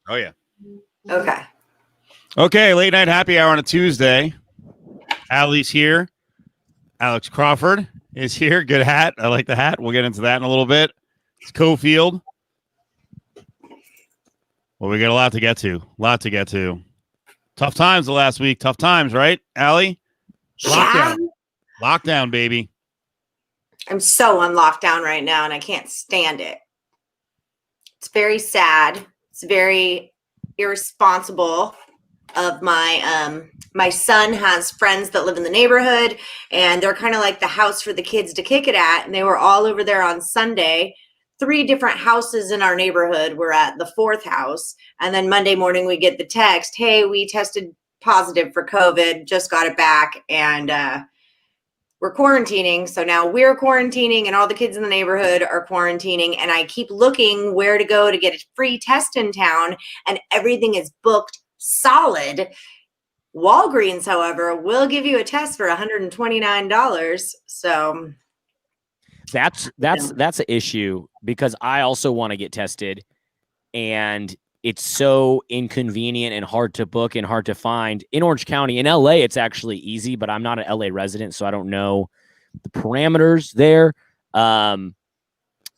Oh, yeah. Okay. Okay, late night happy hour on a Tuesday. Allie's here. Alex Crawford is here. Good hat. I like the hat. We'll get into that in a little bit. It's Cofield. Well, we got a lot to get to. Tough times the last week. Tough times, right, Allie? Yeah. Lockdown, baby. I'm so on lockdown right now, and I can't stand it. It's very sad. It's very irresponsible of my son has friends that live in the neighborhood, and they're kind of like the house for the kids to kick it at, and they were all over there on Sunday. 3 different houses in our neighborhood. We're at the 4th house, and then Monday morning we get the text, hey, we tested positive for COVID, just got it back, and we're quarantining. So now we're quarantining, and all the kids in the neighborhood are quarantining, and I keep looking where to go to get a free test in town, and everything is booked solid. Walgreens, however, will give you a test for $129. So that's an issue, because I also want to get tested, and it's so inconvenient and hard to book and hard to find in Orange County. In LA, it's actually easy, but I'm not an LA resident, so I don't know the parameters there. But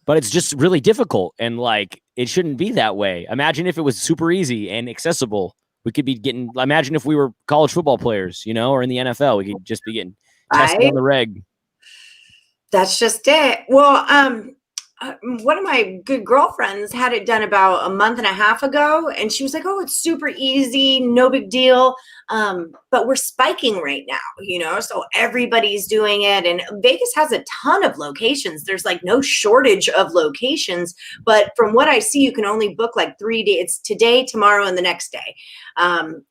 it's just really difficult, and like, it shouldn't be that way. Imagine if it was super easy and accessible. We could be getting, imagine if we were college football players, or in the NFL, we could just be getting tested on the reg. That's just it. Well, one of my good girlfriends had it done about a month and a half ago, and she was like, oh, it's super easy, no big deal. But we're spiking right now, so everybody's doing it, and Vegas has a ton of locations. There's like no shortage of locations, but from what I see, you can only book like 3 days. It's today, tomorrow, and the next day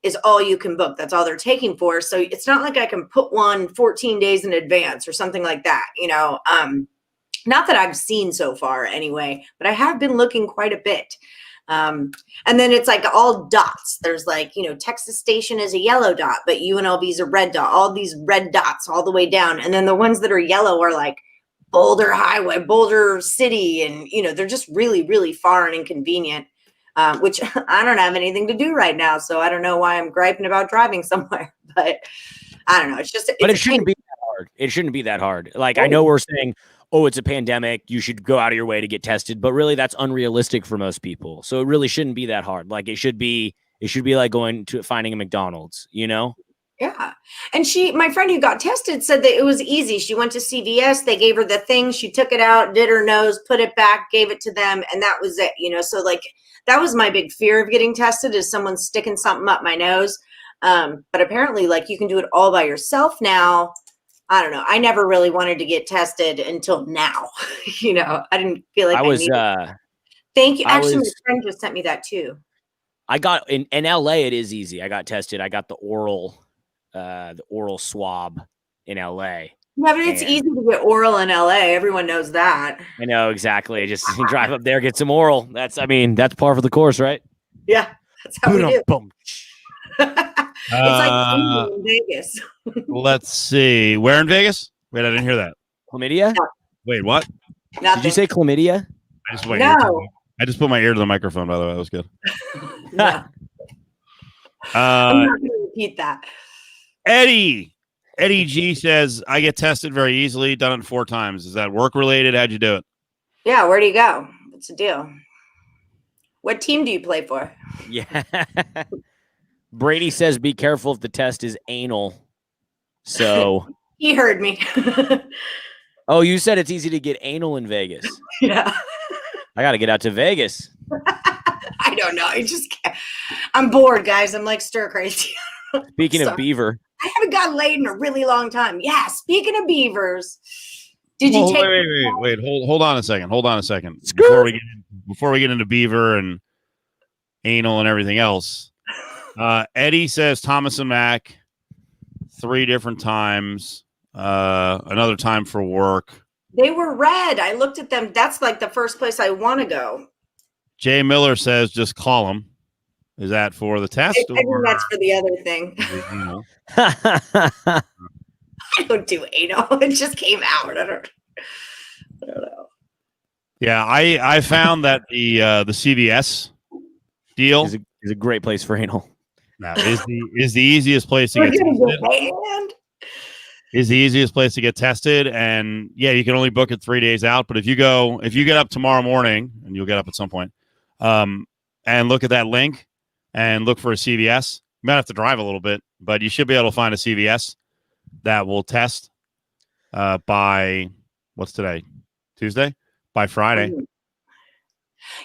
is all you can book. That's all they're taking for. So it's not like I can put one 14 days in advance or something like that, not that I've seen so far anyway, but I have been looking quite a bit. And then it's like all dots. There's like, Texas Station is a yellow dot, but UNLV is a red dot, all these red dots all the way down. And then the ones that are yellow are like Boulder Highway, Boulder City. And, they're just really, really far and inconvenient, which I don't have anything to do right now. So I don't know why I'm griping about driving somewhere, but I don't know. It shouldn't be that hard. It shouldn't be that hard. Like, I know we're saying, oh, it's a pandemic, you should go out of your way to get tested, but really that's unrealistic for most people. So it really shouldn't be that hard. Like, it should be like going to finding a McDonald's, Yeah. And my friend who got tested said that it was easy. She went to CVS, they gave her the thing, she took it out, did her nose, put it back, gave it to them, and that was it, So like, that was my big fear of getting tested, is someone sticking something up my nose. But apparently, like, you can do it all by yourself now. I don't know. I never really wanted to get tested until now. I didn't feel like I was. Thank you. Actually, my friend just sent me that too. I got in LA. It is easy. I got tested. I got the oral swab in LA. Yeah, but it's easy to get oral in LA. Everyone knows that. I know, exactly. Just drive up there, get some oral. That's par for the course, right? Yeah, that's how we do. It's like in Vegas. Let's see. Where in Vegas? Wait, I didn't hear that. Chlamydia? No. Wait, what? Nothing. Did you say chlamydia? I just put my ear to the microphone, by the way. That was good. No. I'm not going to repeat that. Eddie G says, I get tested very easily. Done it 4 times. Is that work related? How'd you do it? Yeah, where do you go? What's the deal? What team do you play for? Yeah. Brady says, be careful if the test is anal. So he heard me. Oh, you said it's easy to get anal in Vegas. Yeah. I got to get out to Vegas. I don't know. I'm bored, guys. I'm like stir crazy. Speaking of beaver. I haven't gotten laid in a really long time. Yeah. Speaking of beavers. Did you take wait. Hold on a second. Before we get into beaver and anal and everything else. Eddie says Thomas and Mack 3 different times. Another time for work. They were red. I looked at them. That's like the first place I want to go. Jay Miller says just call him. Is that for the test? I think that's for the other thing. I don't do anal. It just came out. I don't know. Yeah, I found that the CVS deal. Is a great place for anal. Now, is the easiest place to We're get gonna tested. go banned. Is the easiest place to get tested, and yeah, you can only book it 3 days out. But if you get up tomorrow morning, and you'll get up at some point, and look at that link and look for a CVS. You might have to drive a little bit, but you should be able to find a CVS that will test by what's today, Tuesday, by Friday.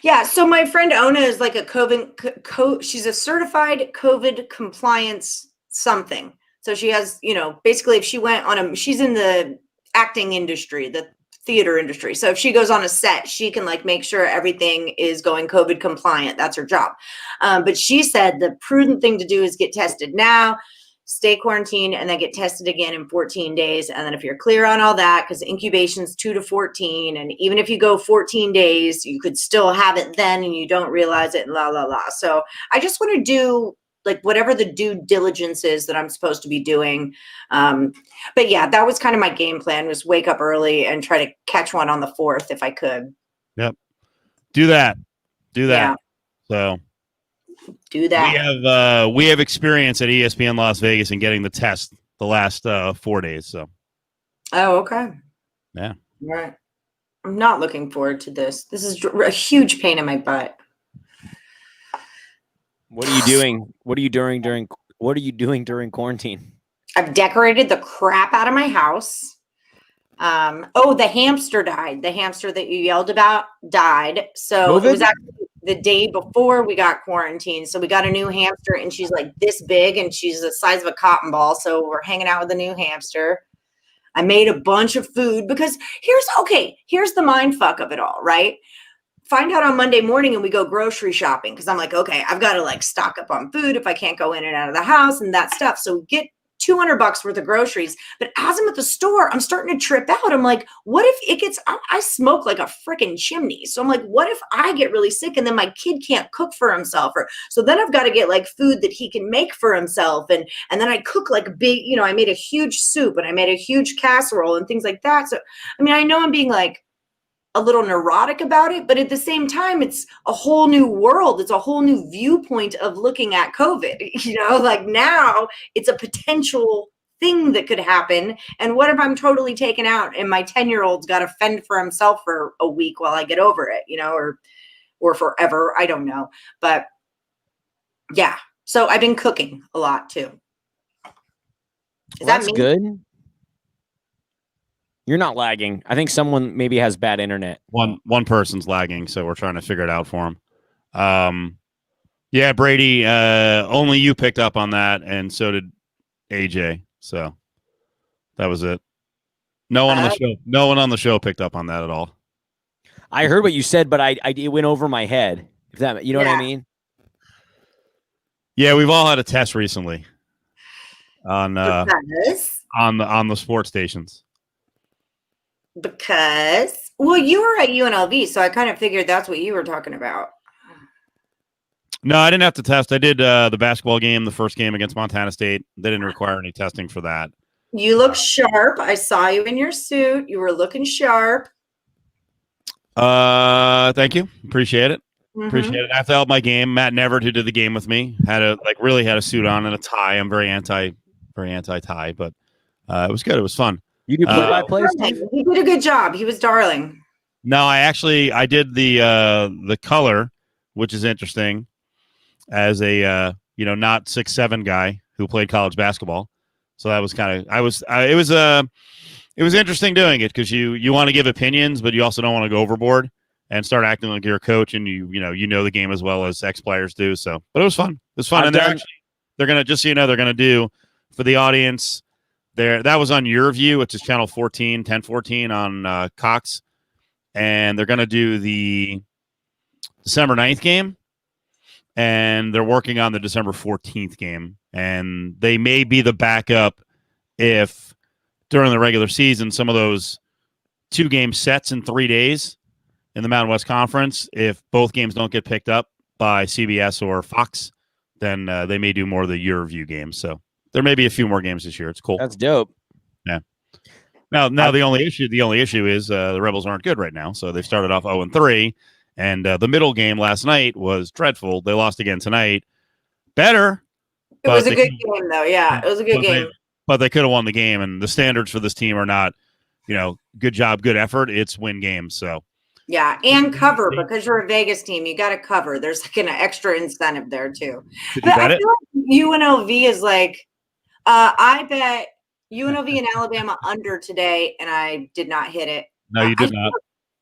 Yeah, so my friend Ona is like a COVID, she's a certified COVID compliance something. So she has, basically if she went on she's in the acting industry, the theater industry. So if she goes on a set, she can like make sure everything is going COVID compliant. That's her job. But she said the prudent thing to do is get tested now, stay quarantined, and then get tested again in 14 days. And then if you're clear on all that, because incubation's 2 to 14, and even if you go 14 days, you could still have it then and you don't realize it, and la, la, la. So I just want to do like whatever the due diligence is that I'm supposed to be doing. But yeah, that was kind of my game plan, was wake up early and try to catch one on the 4th if I could. Yep. Do that. Yeah. So Do that. we have experience at ESPN Las Vegas in getting the test the last 4 days. So. Oh, okay. Yeah. All right. I'm not looking forward to this. This is a huge pain in my butt. What are you doing? What are you doing during quarantine? I've decorated the crap out of my house. The hamster died. The hamster that you yelled about died. So COVID? It was actually the day before we got quarantined. So we got a new hamster, and she's like this big, and she's the size of a cotton ball. So we're hanging out with the new hamster. I made a bunch of food because here's the mind fuck of it all, right? Find out on Monday morning and we go grocery shopping because I'm like, okay, I've got to like stock up on food if I can't go in and out of the house and that stuff. So we get $200 worth of groceries. But as I'm at the store, I'm starting to trip out. I'm like, what if it gets, I smoke like a freaking chimney. So I'm like, what if I get really sick and then my kid can't cook for himself? So then I've got to get like food that he can make for himself. And then I cook like big, I made a huge soup and I made a huge casserole and things like that. So, I mean, I know I'm being like a little neurotic about it, but at the same time, it's a whole new world. It's a whole new viewpoint of looking at COVID, like now it's a potential thing that could happen. And what if I'm totally taken out and my 10-year-old's got to fend for himself for a week while I get over it, or forever. I don't know. But yeah, so I've been cooking a lot too. That's good. You're not lagging. I think someone maybe has bad internet. One person's lagging, so we're trying to figure it out for him. Yeah, Brady, only you picked up on that, and so did AJ. So that was it. No one on the show picked up on that at all. I heard what you said, but it went over my head. If that, what I mean? Yeah, we've all had a test recently on the sports stations. Because, you were at UNLV, so I kind of figured that's what you were talking about. No, I didn't have to test. I did the basketball game, the first game against Montana State. They didn't require any testing for that. You look sharp. I saw you in your suit. You were looking sharp. Thank you. Appreciate it. Mm-hmm. Appreciate it. After helped my game, Matt Nevert, who did the game with me, really had a suit on and a tie. I'm very anti tie, but it was good. It was fun. You did play-by-play? He did a good job. He was darling. No, I did the color, which is interesting, as a not 6'7" guy who played college basketball. So that was kind of it was interesting doing it because you want to give opinions, but you also don't want to go overboard and start acting like you're a coach and you know the game as well as ex-players do. So, but it was fun. It was fun, and they're gonna just so you know they're gonna do for the audience. That was on Your View, which is channel 1014 on Cox. And they're going to do the December 9th game. And they're working on the December 14th game. And they may be the backup if during the regular season, some of those 2-game sets in 3 days in the Mountain West Conference, if both games don't get picked up by CBS or Fox, then they may do more of the Your View games. So there may be a few more games this year. It's cool. That's dope. Yeah. Now the only issue is the Rebels aren't good right now. So they've started off 0-3, And the middle game last night was dreadful. They lost again tonight. Better. It was a good game, though. Yeah, it was a good game. But they could have won the game. And the standards for this team are not, good job, good effort. It's win games. So. Yeah, and cover, because you're a Vegas team. You got to cover. There's like an extra incentive there, too. Did you bet it? UNLV is like, I bet UNLV and Alabama under today, and I did not hit it. No, you did not.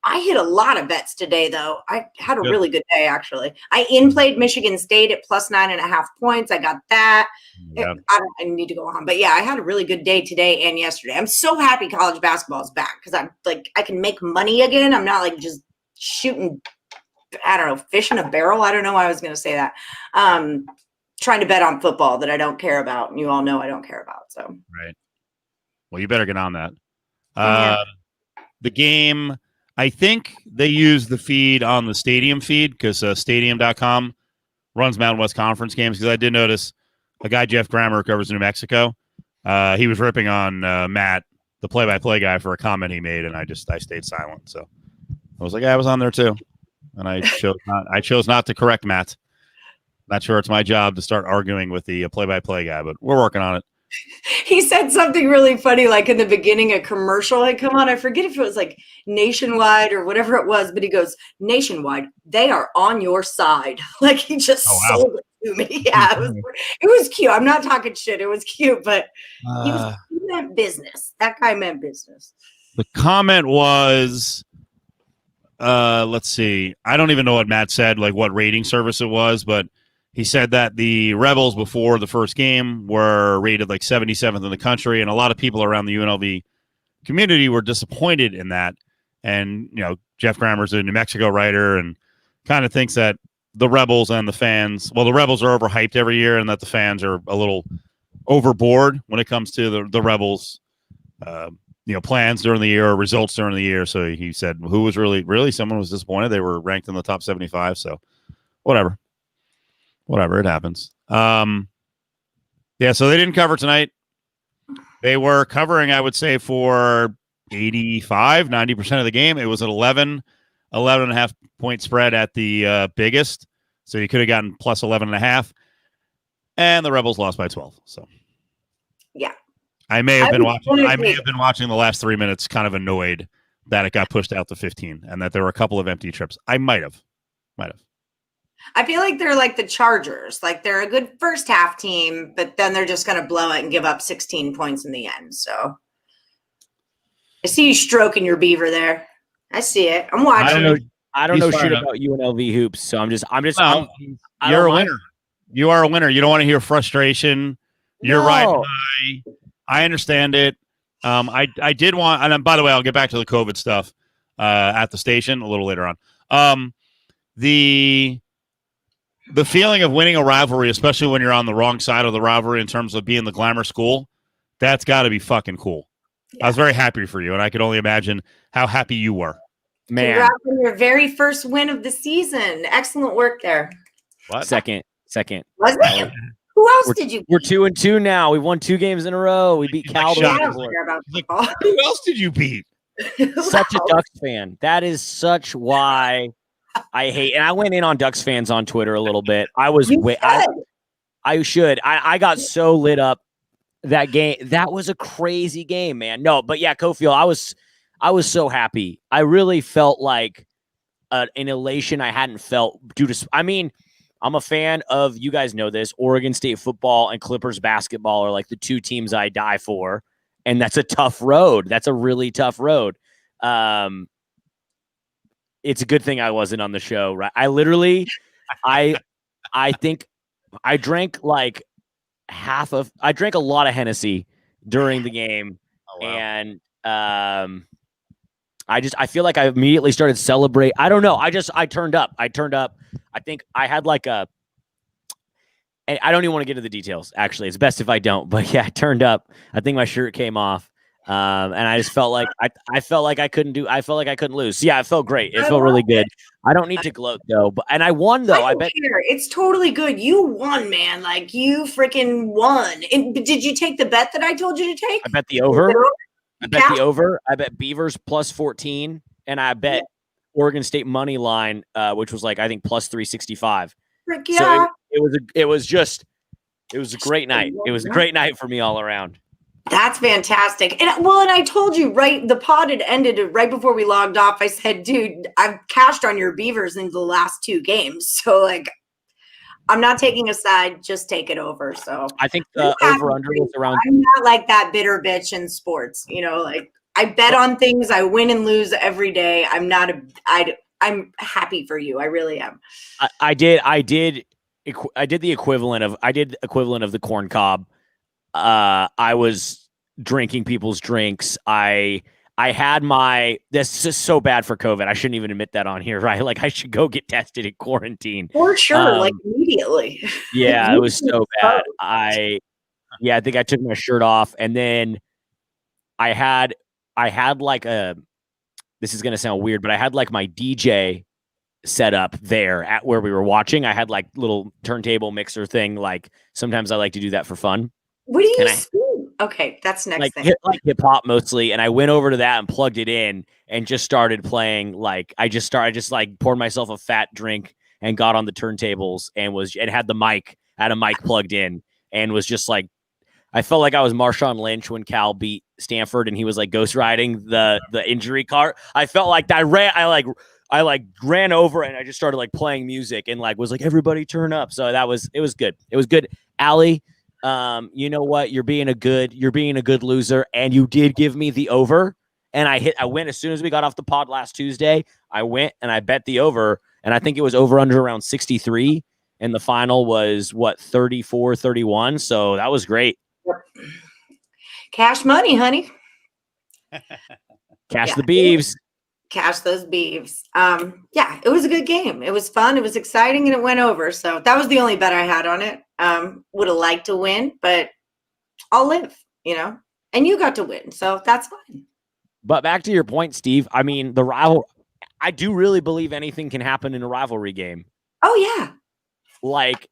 I hit a lot of bets today, though. I had a really good day, actually. I in-played Michigan State at plus 9.5 points. I got that. Yeah. I need to go on. But, yeah, I had a really good day today and yesterday. I'm so happy college basketball is back because I can make money again. I'm not, like, just shooting, I don't know, fish in a barrel. I don't know why I was going to say that. Trying to bet on football that I don't care about. And you all know I don't care about. So Right. Well, you better get on that. Yeah. The game, I think they use the feed on the Stadium feed because Stadium.com runs Mountain West Conference games. Because I did notice a guy, Jeff Grammer, who covers New Mexico. He was ripping on Matt, the play-by-play guy, for a comment he made, and I stayed silent. So I was like, I was on there too, and I chose not to correct Matt. Not sure it's my job to start arguing with the play-by-play guy, but we're working on it. He said something really funny, like in the beginning, a commercial had come on. I forget if it was like Nationwide or whatever it was, but he goes, Nationwide, they are on your side. Like he just sold it to me. Yeah, it was cute. I'm not talking shit. It was cute, but he meant business. That guy meant business. The comment was, let's see. I don't even know what Matt said, like what rating service it was, but he said that the Rebels before the first game were rated like 77th in the country, and a lot of people around the UNLV community were disappointed in that. And, Jeff Grammer's a New Mexico writer and kind of thinks that the Rebels and the fans, the Rebels are overhyped every year and that the fans are a little overboard when it comes to the Rebels, plans during the year or results during the year. So he said, who was really someone was disappointed. They were ranked in the top 75. So whatever, it happens. So they didn't cover tonight. They were covering, I would say, for 90% of the game. It was an 11.5 point spread at the biggest. So you could have gotten plus 11.5. And the Rebels lost by 12. So yeah. I may have been watching the last 3 minutes, kind of annoyed that it got pushed out to 15 and that there were a couple of empty trips. I might have. I feel like they're like the Chargers. Like they're a good first half team, but then they're just going to blow it and give up 16 points in the end. So I see you stroking your beaver there. I see it. I'm watching. I don't know shit about UNLV hoops, so you're a winner. You are a winner. You don't want to hear frustration. You're riding high. I understand it. I did want, and by the way, I'll get back to the COVID stuff at the station a little later on. The feeling of winning a rivalry, especially when you're on the wrong side of the rivalry in terms of being the glamour school, that's got to be fucking cool. Yeah. I was very happy for you, and I could only imagine how happy you were. Man. Congrats on your very first win of the season. Excellent work there. What? Second. Was it? Who else did you beat? We're 2-2 now. We won 2 games in a row. We beat Cal. Who else did you beat? Such a Ducks fan. That is such why I hate. And I went in on Ducks fans on Twitter a little bit. I should. I got so lit up that game. That was a crazy game, man. No, but yeah, Cofield, I was so happy. I really felt like an elation I hadn't felt due to. I mean, I'm a fan of, you guys know this, Oregon State football and Clippers basketball are like the two teams I die for. And that's a tough road. That's a really tough road. It's a good thing I wasn't on the show, right? I literally, I think I drank like I drank a lot of Hennessy during the game. Oh, wow. And I feel like I immediately started celebrate. I don't know. I turned up. I think I had like and I don't even want to get into the details. Actually, it's best if I don't, but yeah, I turned up. I think my shirt came off. And I just felt like I felt like I couldn't lose. So yeah, it felt great. It felt really good. I don't need to gloat though, and I won though. I bet it's totally good. You won, man. Like you freaking won. And did you take the bet that I told you to take? I bet the over. I bet Beavers plus 14, and I bet Oregon State money line, which was like I think plus 365. Frick So yeah. it was a great night. It was a great night for me all around. That's fantastic. And I told you, right, the pod had ended right before we logged off. I said, dude, I've cashed on your Beavers in the last 2 games. So like, I'm not taking a side, just take it over. So I think the over under was around. I'm not like that bitter bitch in sports. Like I bet on things, I win and lose every day. I'm not I'm happy for you. I really am. I did the equivalent of the corn cob. I was drinking people's drinks. I had this is so bad for COVID. I shouldn't even admit that on here, right? Like I should go get tested in quarantine. For sure, like immediately. Yeah, it was so bad. I think I took my shirt off, and then I had like this is gonna sound weird, but I had like my DJ set up there at where we were watching. I had like little turntable mixer thing. Like sometimes I like to do that for fun. What do you spin? Okay, that's next thing. Like hip hop mostly, and I went over to that and plugged it in and just started playing. Like I just like poured myself a fat drink and got on the turntables and had a mic plugged in and was just like, I felt like I was Marshawn Lynch when Cal beat Stanford and he was like ghost riding the injury cart. I felt like I ran over and I just started like playing music and like was like, everybody turn up. So it was good. It was good. Allie, you know what? You're being a good loser, and you did give me the over. And I went as soon as we got off the pod last Tuesday. I went and I bet the over, and I think it was over under around 63, and the final was 34-31. So that was great. Cash money, honey. Cash the beeves. Cash those beeves. Yeah, it was a good game. It was fun. It was exciting, and it went over. So that was the only bet I had on it. Would have liked to win, but I'll live, and you got to win. So that's fine. But back to your point, Steve, I mean, the rival, I do really believe anything can happen in a rivalry game. Oh, yeah. Like,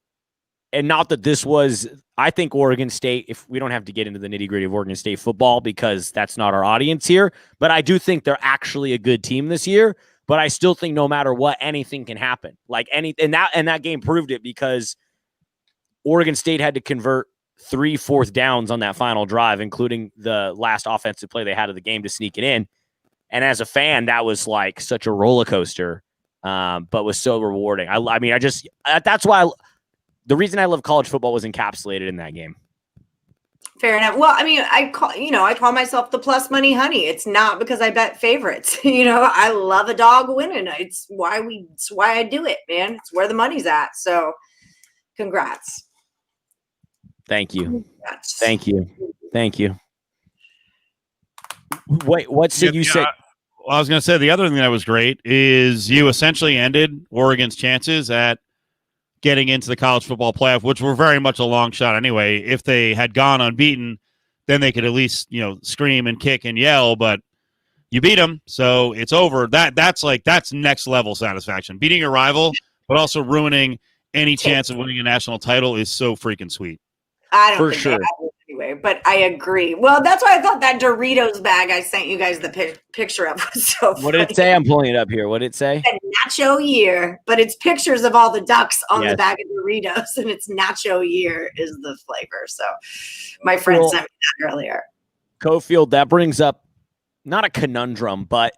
and not that this was, I think Oregon State, if we don't have to get into the nitty gritty of Oregon State football because that's not our audience here, but I do think they're actually a good team this year. But I still think no matter what, anything can happen. Like and that game proved it because Oregon State had to convert 3 4th downs on that final drive, including the last offensive play they had of the game to sneak it in. And as a fan, that was like such a roller coaster, but was so rewarding. I mean, that's why the reason I love college football was encapsulated in that game. Fair enough. Well, I mean, I call myself the plus money honey. It's not because I bet favorites. I love a dog winning. It's why I do it, man. It's where the money's at. So congrats. Thank you. Thank you. Thank you. Wait, what Sid you said? Well, I was going to say the other thing that was great is you essentially ended Oregon's chances at getting into the college football playoff, which were very much a long shot anyway. If they had gone unbeaten, then they could at least, scream and kick and yell, but you beat them. So it's over. That's next level satisfaction. Beating your rival, but also ruining any chance of winning a national title is so freaking sweet. I don't think sure. Anyway, but I agree. Well, that's why I thought that Doritos bag I sent you guys the picture of was so funny. What did it say? I'm pulling it up here. What did it say? Nacho year, but it's pictures of all the ducks on the bag of Doritos, and it's nacho year is the flavor. So my friend sent me that earlier. Cofield, that brings up not a conundrum, but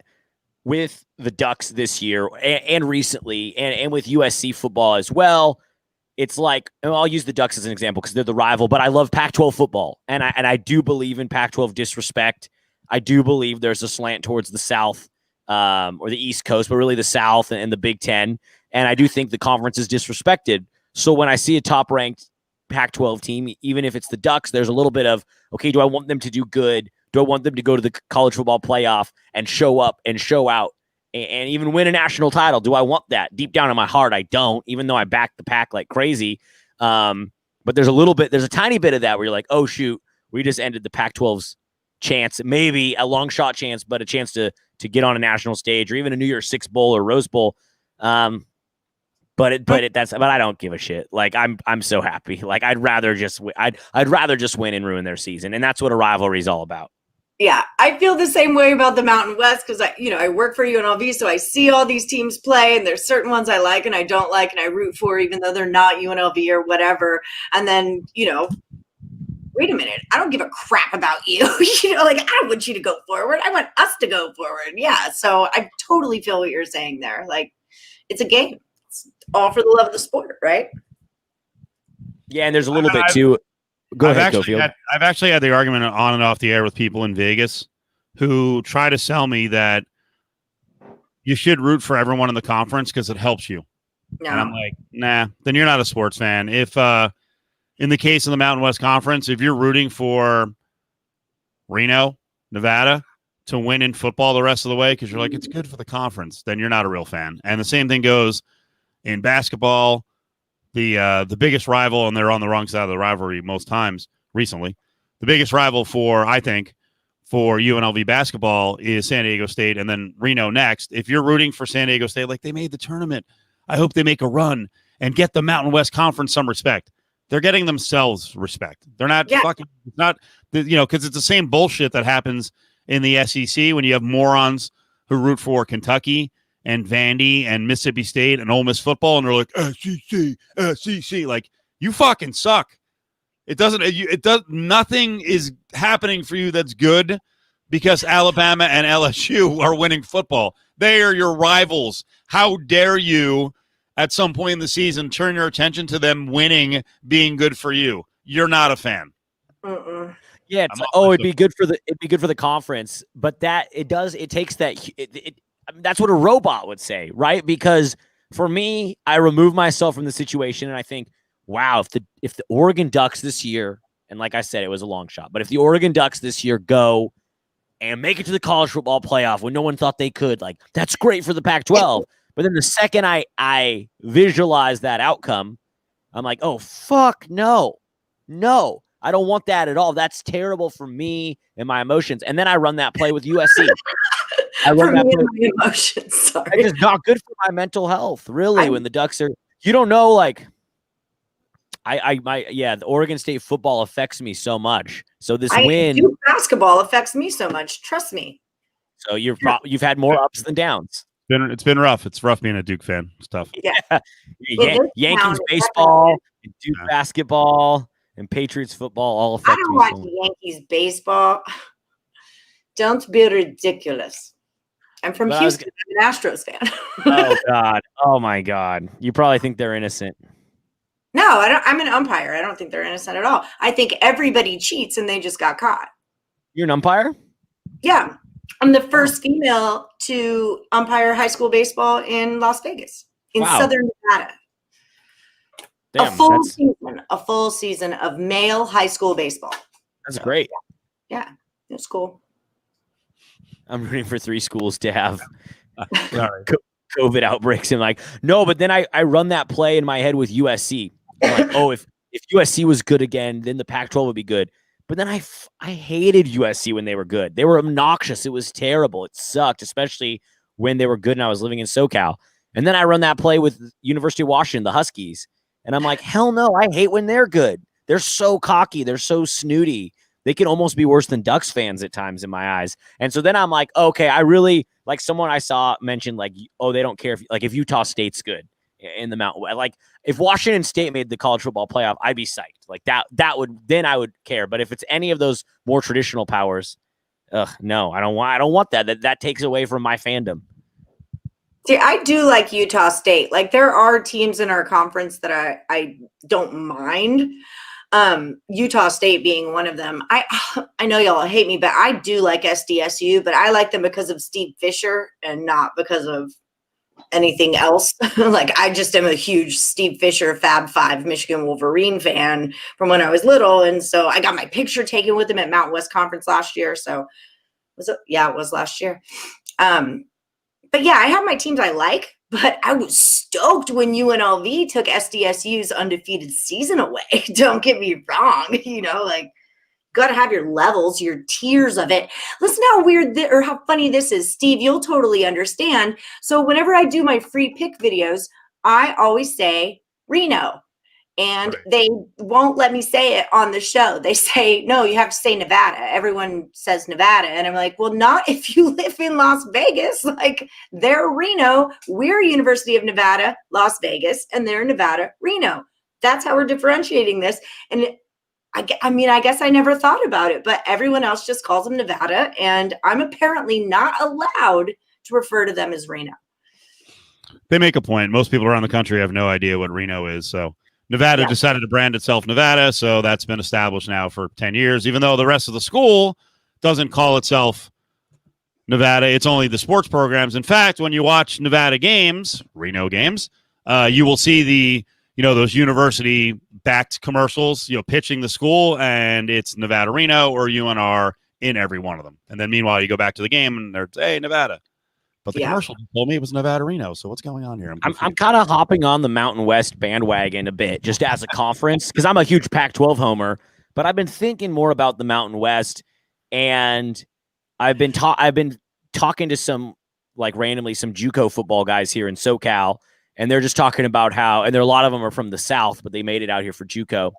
with the Ducks this year and recently, and with USC football as well, it's like, I'll use the Ducks as an example because they're the rival, but I love Pac-12 football. And I do believe in Pac-12 disrespect. I do believe there's a slant towards the South or the East Coast, but really the South and the Big Ten. And I do think the conference is disrespected. So when I see a top-ranked Pac-12 team, even if it's the Ducks, there's a little bit of, okay, do I want them to do good? Do I want them to go to the college football playoff and show up and show out? And even win a national title? Do I want that? Deep down in my heart, I don't, even though I back the Pack like crazy. But there's a tiny bit of that where you're like, oh, shoot, we just ended the Pac-12's chance, maybe a long shot chance, but a chance to get on a national stage or even a New Year's Six Bowl or Rose Bowl. But I don't give a shit. Like I'm so happy. Like I'd rather just win and ruin their season. And that's what a rivalry is all about. Yeah, I feel the same way about the Mountain West because I work for UNLV, so I see all these teams play, and there's certain ones I like and I don't like, and I root for even though they're not UNLV or whatever. And then, wait a minute, I don't give a crap about you. I don't want you to go forward. I want us to go forward. Yeah, so I totally feel what you're saying there. Like, it's a game. It's all for the love of the sport, right? Yeah, and there's a little bit too. Go ahead, Cofield. I've actually had the argument on and off the air with people in Vegas who try to sell me that you should root for everyone in the conference because it helps you. No. And I'm like, nah, then you're not a sports fan. If in the case of the Mountain West Conference, if you're rooting for Reno, Nevada to win in football the rest of the way because you're like, it's good for the conference, then you're not a real fan. And the same thing goes in basketball. The biggest rival, and they're on the wrong side of the rivalry most times recently, the biggest rival for UNLV basketball is San Diego State and then Reno next. If you're rooting for San Diego State, like they made the tournament, I hope they make a run and get the Mountain West Conference some respect. They're getting themselves respect. They're not because it's the same bullshit that happens in the SEC when you have morons who root for Kentucky and Vandy and Mississippi State and Ole Miss football, and they're like, SEC. Like, you fucking suck. Nothing is happening for you that's good because Alabama and LSU are winning football. They are your rivals. How dare you, at some point in the season, turn your attention to them winning, being good for you? You're not a fan. Yeah, it'd be good for the conference, but it takes that. That's what a robot would say, right? Because for me, I remove myself from the situation and I think, wow, if the Oregon Ducks this year, and like I said, it was a long shot, but if the Oregon Ducks this year go and make it to the college football playoff when no one thought they could, like, that's great for the Pac-12. But then the second I visualize that outcome, I'm like, oh, fuck, no, I don't want that at all. That's terrible for me and my emotions. And then I run that play with USC. For me and my emotions, sorry. It's just not good for my mental health, really, when the Ducks are – you don't know, like – the Oregon State football affects me so much. So this win – Duke basketball affects me so much. Trust me. So you've had more ups than downs. It's been rough. It's rough being a Duke fan. It's tough. Yeah. Yankees baseball, Duke basketball, and Patriots football all affect me. I don't watch Yankees baseball. Don't be ridiculous. I'm from Houston. I'm an Astros fan. Oh, God. Oh, my God. You probably think they're innocent. No, I don't. I'm an umpire. I don't think they're innocent at all. I think everybody cheats and they just got caught. You're an umpire? Yeah. I'm the first female to umpire high school baseball in Las Vegas, in Southern Nevada. Damn, a full season of male high school baseball. That's great. Yeah, it's cool. I'm rooting for 3 schools to have COVID outbreaks. And like, no, but then I run that play in my head with USC. I'm like, oh, if USC was good again, then the Pac-12 would be good. But then I hated USC when they were good. They were obnoxious. It was terrible. It sucked, especially when they were good and I was living in SoCal. And then I run that play with University of Washington, the Huskies. And I'm like, hell no, I hate when they're good. They're so cocky. They're so snooty. They can almost be worse than Ducks fans at times in my eyes. And so then I'm like, okay, I really like someone I saw mentioned like, oh, they don't care if Utah State's good in the Mountain West. Like if Washington State made the college football playoff, I'd be psyched. Like that would, then I would care. But if it's any of those more traditional powers, no, I don't want that. That takes away from my fandom. See, I do like Utah State. Like there are teams in our conference that I don't mind. Utah State being one of them. I know y'all hate me, but I do like SDSU, but I like them because of Steve Fisher and not because of anything else. Like I just am a huge Steve Fisher Fab Five Michigan Wolverine fan from when I was little. And so I got my picture taken with him at Mountain West Conference last year. So it was last year. But yeah, I have my teams I like, but I was stoked when UNLV took SDSU's undefeated season away. Don't get me wrong. Like got to have your levels, your tiers of it. Listen how weird or how funny this is. Steve, you'll totally understand. So whenever I do my free pick videos, I always say Reno. And Right. they won't let me say it on the show. They say, no, you have to say Nevada. Everyone says Nevada. And I'm like, well, not if you live in Las Vegas. Like, they're Reno. We're University of Nevada, Las Vegas, and they're Nevada, Reno. That's how we're differentiating this. And I mean, I guess I never thought about it, but everyone else just calls them Nevada. And I'm apparently not allowed to refer to them as Reno. They make a point. Most people around the country have no idea what Reno is. So Nevada decided to brand itself Nevada. So that's been established now for 10 years, even though the rest of the school doesn't call itself Nevada. It's only the sports programs. In fact, when you watch Nevada games, Reno games, you will see those university backed commercials, pitching the school, and it's Nevada Reno or UNR in every one of them. And then meanwhile, you go back to the game and they're, hey, Nevada. But the commercial told me it was Nevada Reno. So what's going on here? I'm kind of hopping on the Mountain West bandwagon a bit, just as a conference, because I'm a huge Pac-12 homer. But I've been thinking more about the Mountain West, and I've been talking to some randomly some JUCO football guys here in SoCal, and they're just talking about how, and a lot of them are from the South, but they made it out here for JUCO,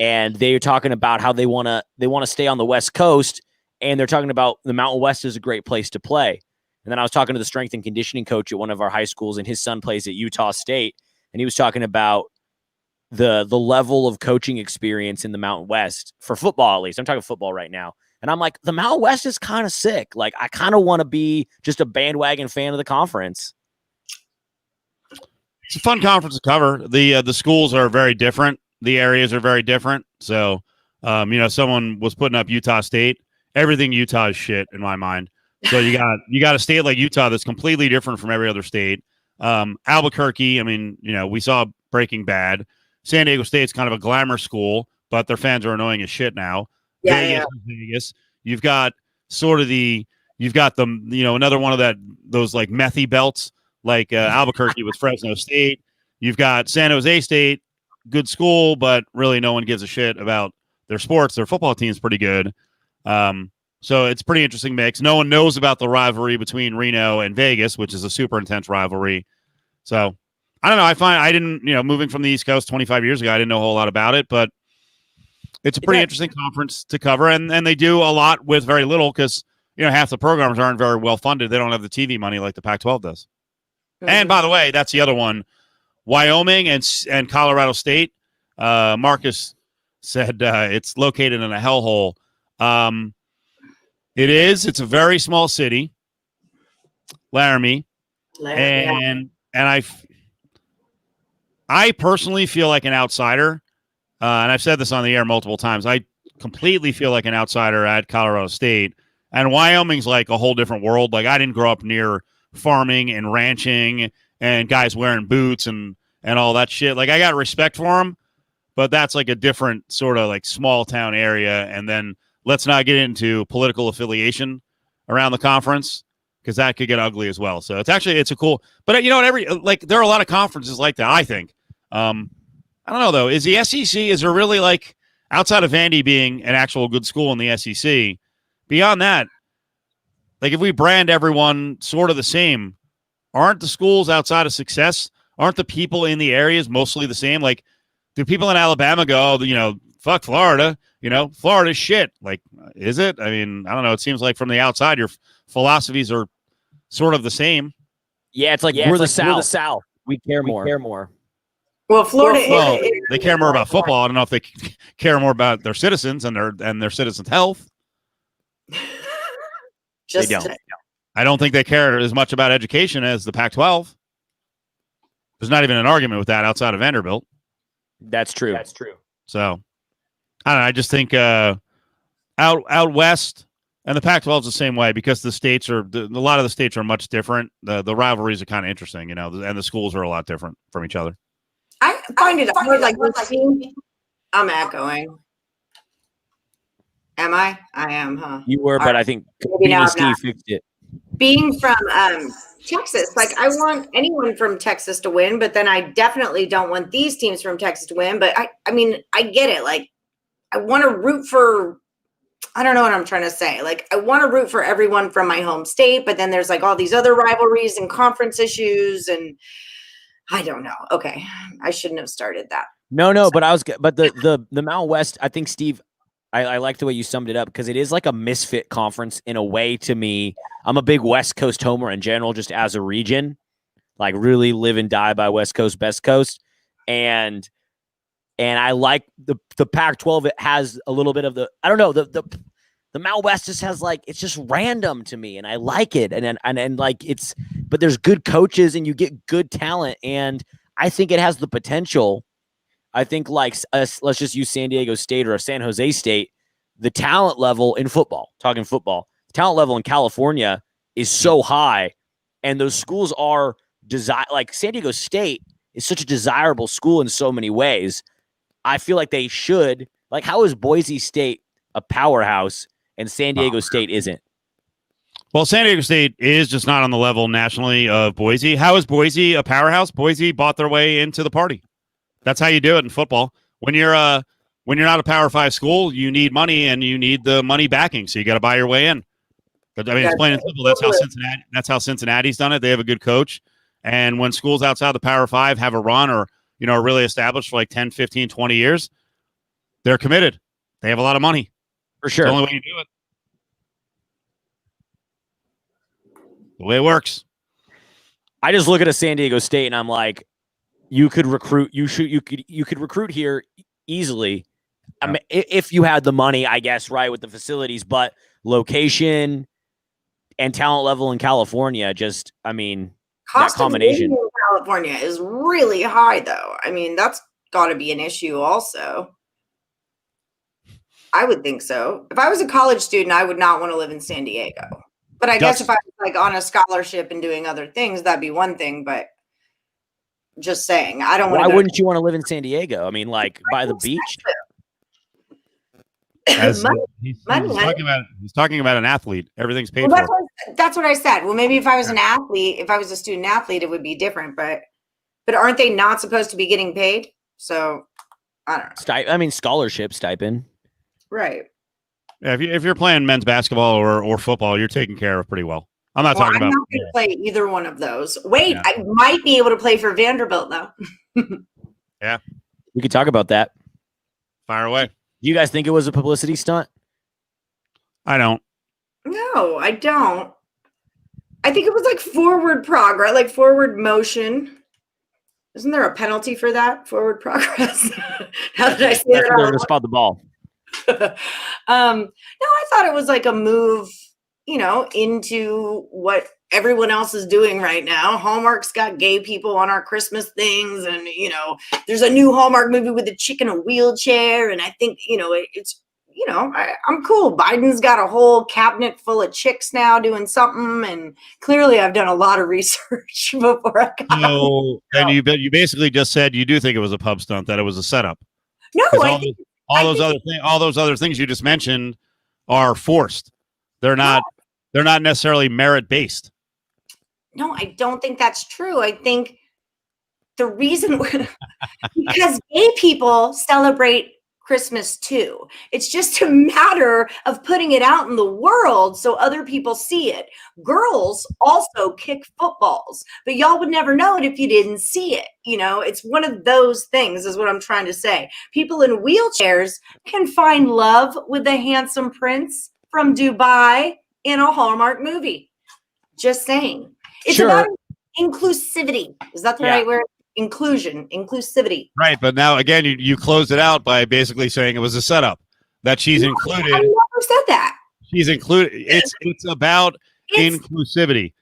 and they're talking about how they want to stay on the West Coast, and they're talking about the Mountain West is a great place to play. And then I was talking to the strength and conditioning coach at one of our high schools, and his son plays at Utah State. And he was talking about the level of coaching experience in the Mountain West for football, at least. I'm talking football right now. And I'm like, the Mountain West is kind of sick. Like, I kind of want to be just a bandwagon fan of the conference. It's a fun conference to cover. The schools are very different. The areas are very different. So, someone was putting up Utah State. Everything Utah is shit in my mind. So you got a state like Utah that's completely different from every other state. Albuquerque, I mean, we saw Breaking Bad. San Diego State's kind of a glamour school, but their fans are annoying as shit now. Vegas. You've got another one of those like methy belts, like Albuquerque with Fresno State. You've got San Jose State, good school, but really no one gives a shit about their sports. Their football team's pretty good. So it's a pretty interesting mix. No one knows about the rivalry between Reno and Vegas, which is a super intense rivalry. So I don't know. I didn't, moving from the East Coast 25 years ago, I didn't know a whole lot about it, but it's a pretty interesting conference to cover. And they do a lot with very little because, half the programs aren't very well funded. They don't have the TV money like the Pac-12 does. Mm-hmm. And by the way, that's the other one. Wyoming and Colorado State. Marcus said it's located in a hellhole. It is. It's a very small city, Laramie, and I personally feel like an outsider, and I've said this on the air multiple times. I completely feel like an outsider at Colorado State, and Wyoming's like a whole different world. Like, I didn't grow up near farming and ranching and guys wearing boots and all that shit. Like, I got respect for them, but that's like a different sort of like small town area, and then. Let's not get into political affiliation around the conference because that could get ugly as well. So it's a cool, but there are a lot of conferences like that. I think, I don't know though. Is the SEC, is there really like outside of Vandy being an actual good school in the SEC beyond that, like if we brand everyone sort of the same, aren't the schools outside of Success, aren't the people in the areas mostly the same? Like, do people in Alabama go, fuck Florida, Florida's shit. Like, is it? I mean, I don't know. It seems like from the outside, your philosophies are sort of the same. Yeah, it's like we're the South. We care more. Well, Florida, they care more about football. I don't know if they care more about their citizens and their citizens' health. They don't. I don't think they care as much about education as the Pac-12. There's not even an argument with that outside of Vanderbilt. That's true. So, I don't know. I just think out west, and the Pac-12 is the same way because the states a lot of the states are much different. The rivalries are kind of interesting, and the schools are a lot different from each other. I find it hard. Like, I'm echoing. Am I? I am, huh? You were, but I think Steve fixed it. Being from Texas, like, I want anyone from Texas to win, but then I definitely don't want these teams from Texas to win. But I mean, I get it. Like, I want to root for, I don't know what I'm trying to say. Like, I want to root for everyone from my home state, but then there's like all these other rivalries and conference issues, and I don't know. Okay, I shouldn't have started that. No, but the Mountain West, I think, Steve, I like the way you summed it up because it is like a misfit conference in a way to me. I'm a big West Coast homer in general, just as a region, like really live and die by West Coast, best coast. And I like the Pac-12. It has a little bit of I don't know, the Mountain West just has like, it's just random to me and I like it. And like but there's good coaches and you get good talent. And I think it has the potential. I think like let's just use San Diego State or San Jose State, the talent level in football, talking football, the talent level in California is so high. And those schools are like San Diego State is such a desirable school in so many ways. I feel like they should, like, how is Boise State a powerhouse and San Diego State isn't? Well, San Diego State is just not on the level nationally of Boise. How is Boise a powerhouse? Boise bought their way into the party. That's how you do it in football. When you're not a Power 5 school, you need money and you need the money backing. So you got to buy your way in. But I mean, it's plain and simple. That's how Cincinnati's done it. They have a good coach. And when schools outside the Power 5 have a run or, are really established for like 10, 15, 20 years, they're committed. They have a lot of money. For sure. It's the only way you do it. The way it works. I just look at a San Diego State and I'm like, you could recruit. You could recruit here easily. Yeah. I mean, if you had the money, I guess, right, with the facilities, but location and talent level in California, just, I mean, cost that combination in California is really high, though. I mean, that's got to be an issue also. I would think so. If I was a college student, I would not want to live in San Diego. But I guess if I was like on a scholarship and doing other things, that'd be one thing. But just saying, I don't want to. Why wouldn't you want to live in San Diego? I mean, like by the beach. He's talking about an athlete. Everything's paid for. That's what I said. Well, maybe if I was an athlete, if I was a student athlete, it would be different. But aren't they not supposed to be getting paid? So I don't know. I mean, scholarship stipend. Right. Yeah, if you're playing men's basketball or football, you're taken care of pretty well. I'm not talking about. I'm not going to play either one of those. Wait, yeah. I might be able to play for Vanderbilt though. Yeah, we could talk about that. Fire away. Do you guys think it was a publicity stunt? I don't. No, I don't. I think it was like forward progress, like forward motion. Isn't there a penalty for that? Forward progress. How did I say that? They're going to spot the ball. No, I thought it was like a move, into what everyone else is doing right now. Hallmark's got gay people on our Christmas things, and there's a new Hallmark movie with a chick in a wheelchair, and I think it's I'm cool. Biden's got a whole cabinet full of chicks now doing something, and clearly I've done a lot of research before I got. No, and you basically just said you do think it was a pub stunt, that it was a setup. No, all those other things you just mentioned are forced. They're not necessarily merit based. No, I don't think that's true. I think the reason because gay people celebrate Christmas too. It's just a matter of putting it out in the world so other people see it. Girls also kick footballs, but y'all would never know it if you didn't see it. It's one of those things is what I'm trying to say. People in wheelchairs can find love with the handsome prince from Dubai in a Hallmark movie. Just saying. It's about inclusivity. Is that the right word? Inclusivity. Right, but now again, you closed it out by basically saying it was a setup, that she's included. I never said that. She's included. It's about inclusivity.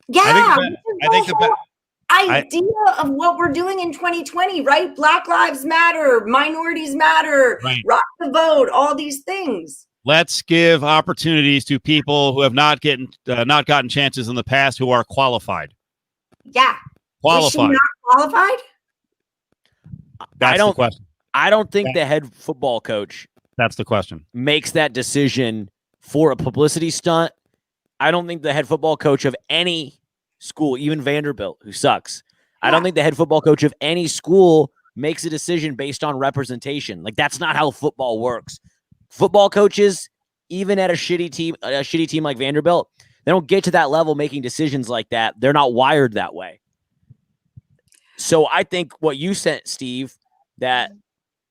Yeah, I think the idea of what we're doing in 2020, right? Black Lives Matter, minorities matter, right. Rock the vote, all these things. Let's give opportunities to people who have not gotten chances in the past who are qualified. Yeah. Qualified. Is she not qualified? That's the question. I don't think the head football coach. That's the question. Makes that decision for a publicity stunt. I don't think the head football coach of any school, even Vanderbilt, who sucks. Yeah. I don't think the head football coach of any school makes a decision based on representation. Like, that's not how football works. Football coaches, even at a shitty team like Vanderbilt, they don't get to that level making decisions like that. They're not wired that way. So I think what you said, Steve, that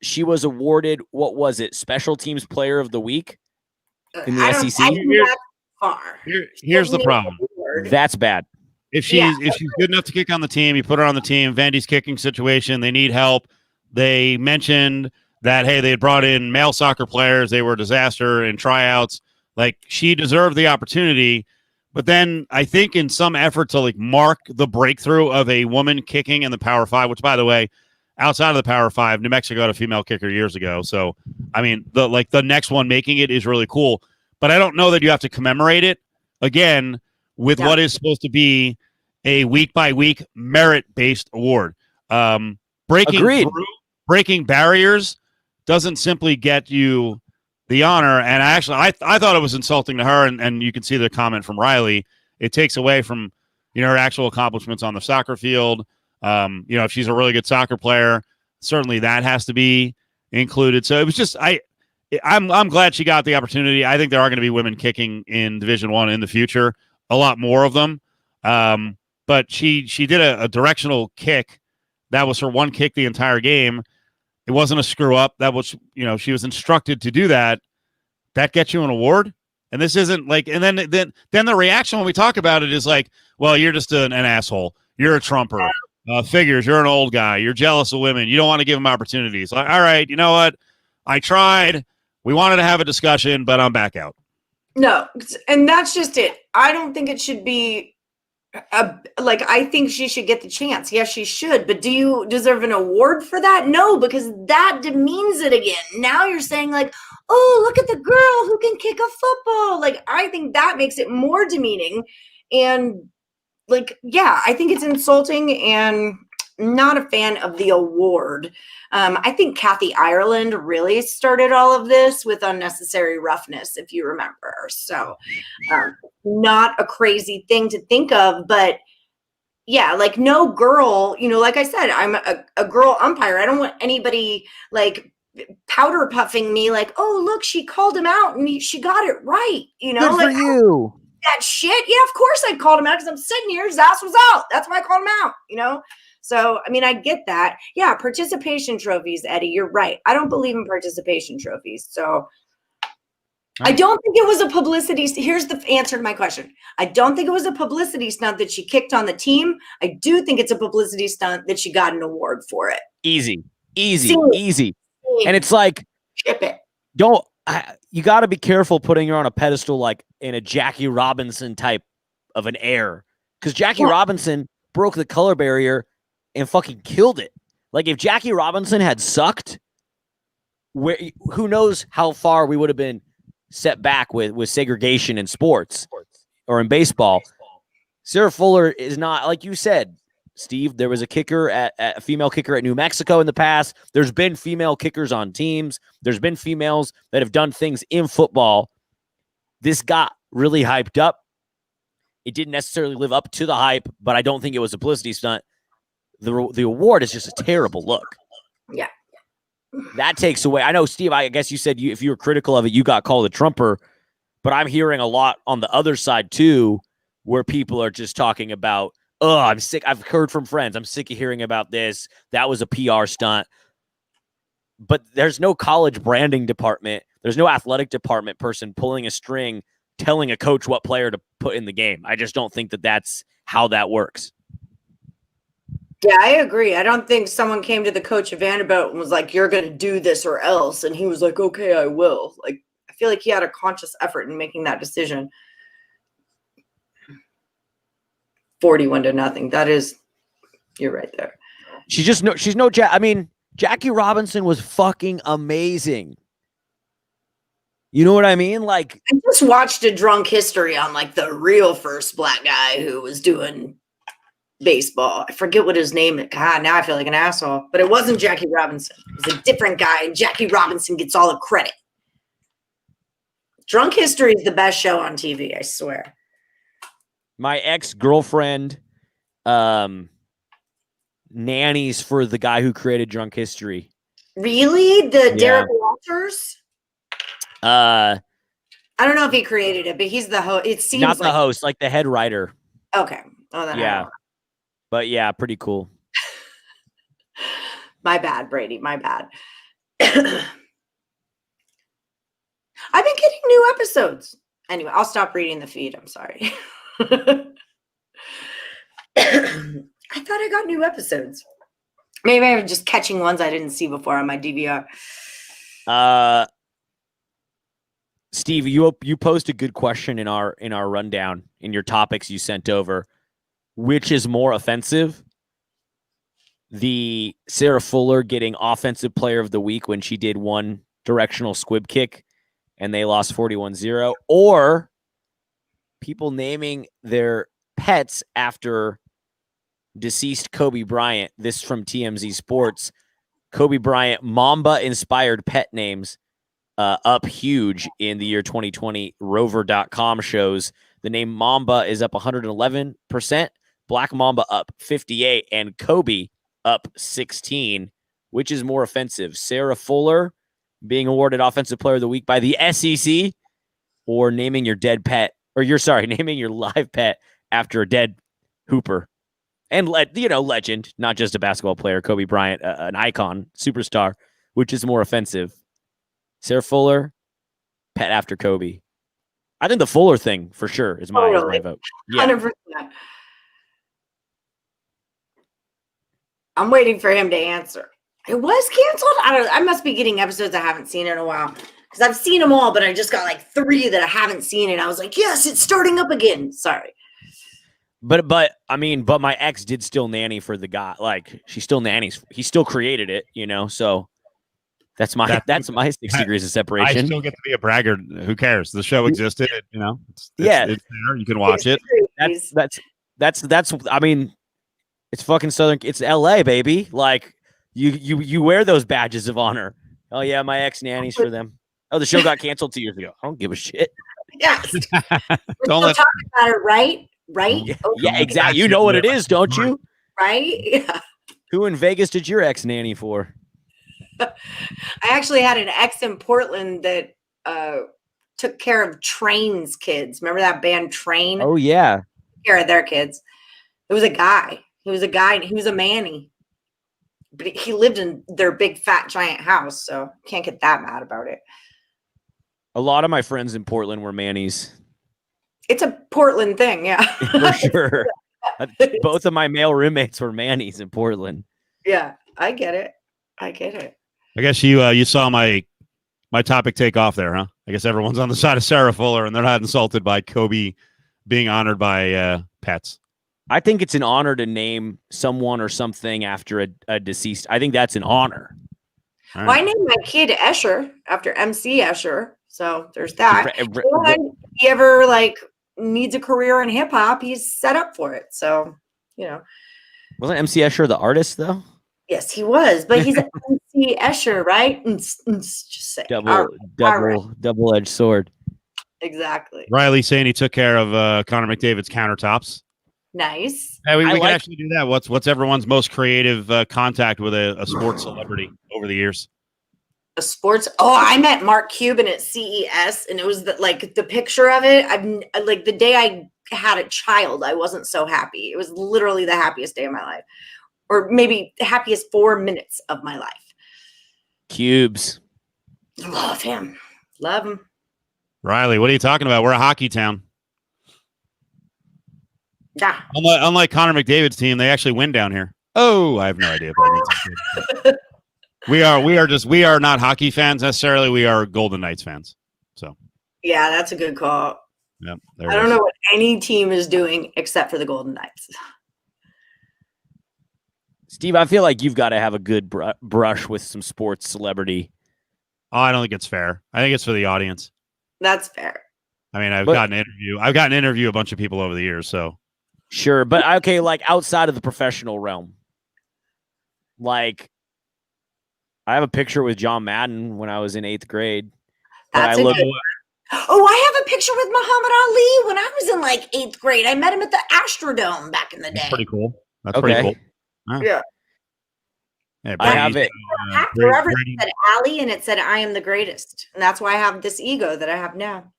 she was awarded, what was it, Special Teams Player of the Week in the SEC? I think that's far. Here's the problem. That's bad. If she's good enough to kick on the team, you put her on the team. Vandy's kicking situation, they need help. They mentioned that, hey, they had brought in male soccer players. They were a disaster in tryouts. Like, she deserved the opportunity. But then I think in some effort to like mark the breakthrough of a woman kicking in the Power Five, which, by the way, outside of the Power Five, New Mexico had a female kicker years ago. So, I mean, the next one making it is really cool. But I don't know that you have to commemorate it again with what is supposed to be a week-by-week merit-based award. Breaking barriers doesn't simply get you the honor. And I thought it was insulting to her, and you can see the comment from Riley. It takes away from her actual accomplishments on the soccer field. If she's a really good soccer player, certainly that has to be included. So it was just I'm glad she got the opportunity. I think there are going to be women kicking in Division I in the future, a lot more of them. But she did a directional kick. That was her one kick the entire game. It wasn't a screw up. That was, she was instructed to do that. That gets you an award. And this isn't like, and then the reaction when we talk about it is like, well, you're just an asshole. You're a trumper. Figures. You're an old guy. You're jealous of women. You don't want to give them opportunities. Like, all right, you know what? I tried. We wanted to have a discussion, but I'm back out. No, and that's just it. I don't think it should be I think she should get the chance. Yes, she should. But do you deserve an award for that? No, because that demeans it again. Now you're saying like, oh, look at the girl who can kick a football. Like, I think that makes it more demeaning. And I think it's insulting and not a fan of the award. I think Kathy Ireland really started all of this with unnecessary roughness, if you remember. So not a crazy thing to think of, but yeah, like no girl, like I said, I'm a girl umpire. I don't want anybody like powder puffing me like, oh, look, she called him out and she got it right. Good for you. That shit. Yeah, of course I called him out because I'm sitting here. His ass was out. That's why I called him out, So, I mean, I get that. Yeah, participation trophies, Eddie, you're right. I don't believe in participation trophies. So I don't think it was a publicity. Here's the answer to my question. I don't think it was a publicity stunt that she kicked on the team. I do think it's a publicity stunt that she got an award for it. Easy. And it's like, ship it. You got to be careful putting her on a pedestal like in a Jackie Robinson type of an air. Because Jackie Robinson broke the color barrier and fucking killed it. Like if Jackie Robinson had sucked, who knows how far we would have been set back with segregation in sports or in baseball. Sarah Fuller is not, like you said, Steve, there was a kicker a female kicker at New Mexico in the past. There's been female kickers on teams. There's been females that have done things in football. This got really hyped up. It didn't necessarily live up to the hype, but I don't think it was a publicity stunt. The award is just a terrible look. Yeah. That takes away. I know, Steve, I guess you said if you were critical of it, you got called a trumper, but I'm hearing a lot on the other side too, where people are just talking about, oh, I'm sick. I've heard from friends. I'm sick of hearing about this. That was a PR stunt. But there's no college branding department. There's no athletic department person pulling a string, telling a coach what player to put in the game. I just don't think that that's how that works. Yeah, I agree. I don't think someone came to the coach of Vanderbilt and was like, you're going to do this or else. And he was like, okay, I will. Like, I feel like he had a conscious effort in making that decision. 41-0. That is, you're right there. She's no Jackie Robinson was fucking amazing. You know what I mean? Like, I just watched a Drunk History on like the real first black guy who was doing baseball. I forget what his name is. God, now I feel like an asshole. But it wasn't Jackie Robinson. It was a different guy, and Jackie Robinson gets all the credit. Drunk History is the best show on TV, I swear. My ex-girlfriend nannies for the guy who created Drunk History. Really? Derek Walters? I don't know if he created it, but he's the host. It seems not the host, like the head writer. Okay. Oh, then yeah. But yeah, pretty cool. My bad, Brady. My bad. I've been getting new episodes. Anyway, I'll stop reading the feed. I'm sorry. I thought I got new episodes. Maybe I'm just catching ones I didn't see before on my DVR. Steve, you posed a good question in our rundown in your topics you sent over. Which is more offensive? The Sarah Fuller getting Offensive Player of the Week when she did one directional squib kick and they lost 41-0, or people naming their pets after deceased Kobe Bryant. This from TMZ Sports. Kobe Bryant Mamba-inspired pet names up huge in the year 2020. Rover.com shows the name Mamba is up 111%, Black Mamba up 58%, and Kobe up 16%. Which is more offensive? Sarah Fuller being awarded Offensive Player of the Week by the SEC, or naming your dead pet, or naming your live pet after a dead Hooper and legend, not just a basketball player, Kobe Bryant, an icon, superstar. Which is more offensive? Sarah Fuller, pet after Kobe. I think the Fuller thing for sure is my vote. Yeah. 100%. I'm waiting for him to answer. It was canceled? I must be getting episodes I haven't seen in a while. Because I've seen them all, but I just got like 3 that I haven't seen. And I was like, yes, it's starting up again. Sorry. But my ex did still nanny for the guy. Like, she still nannies. He still created it, so that's my 6 degrees of separation. I still get to be a braggart. Who cares? The show existed. It's yeah, it's there. You can watch it. That's. I mean, it's fucking Southern. It's LA, baby. Like you wear those badges of honor. Oh yeah, my ex nannies for them. Oh, the show got canceled 2 years ago. I don't give a shit. Yes. Don't let talk about it, right? Right? Yeah, exactly. You know what it is, don't you? Right? Yeah. Who in Vegas did your ex nanny for? I actually had an ex in Portland that took care of Train's kids. Remember that band Train? Oh yeah. Took care of their kids. It was a guy. He was a manny. But he lived in their big fat giant house, so can't get that mad about it. A lot of my friends in Portland were mannies. It's a Portland thing, yeah. For sure. Both of my male roommates were mannies in Portland. Yeah, I get it. I guess you saw my topic take off there, huh? I guess everyone's on the side of Sarah Fuller, and they're not insulted by Kobe being honored by pets. I think it's an honor to name someone or something after a deceased. I think that's an honor. Well, I named my kid Escher after MC Escher, so there's that. And he ever needs a career in hip hop, he's set up for it. So, Wasn't MC Escher the artist though? Yes, he was, but he's an MC Escher, right? Just say double-edged sword. Exactly. Riley saying he took care of Connor McDavid's countertops. Nice. Yeah, we can actually do that. What's everyone's most creative contact with a sports celebrity over the years? A sports. Oh, I met Mark Cuban at CES, and it was the picture of it. The day I had a child, I wasn't so happy. It was literally the happiest day of my life, or maybe the happiest 4 minutes of my life. Cubes. Love him. Love him. Riley, what are you talking about? We're a hockey town. Yeah. Unlike Connor McDavid's team, they actually win down here. Oh, I have no idea. We are not hockey fans necessarily. We are Golden Knights fans. So. Yeah, that's a good call. Yep. I don't know what any team is doing except for the Golden Knights. Steve, I feel like you've got to have a good brush with some sports celebrity. Oh, I don't think it's fair. I think it's for the audience. That's fair. I mean, I've gotten to interview a bunch of people over the years, so. Sure, but okay, outside of the professional realm. I have a picture with John Madden when I was in 8th grade. That's I have a picture with Muhammad Ali when I was in 8th grade. I met him at the Astrodome back in the day. That's pretty cool. That's pretty cool. Yeah. I have it. Forever it said Ali, and it said I am the greatest. And that's why I have this ego that I have now.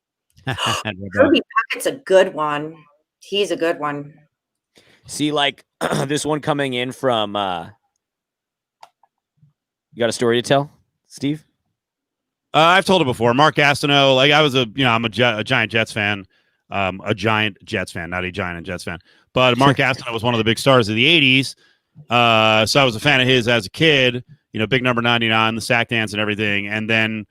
Kirby Puckett's a good one. He's a good one. See, this one coming in from You got a story to tell, Steve? I've told it before. Mark Gastineau, like I'm a giant Jets fan. A giant Jets fan, not a giant Jets fan. But Mark Gastineau was one of the big stars of the 80s. So I was a fan of his as a kid, big number 99, the sack dance and everything. And then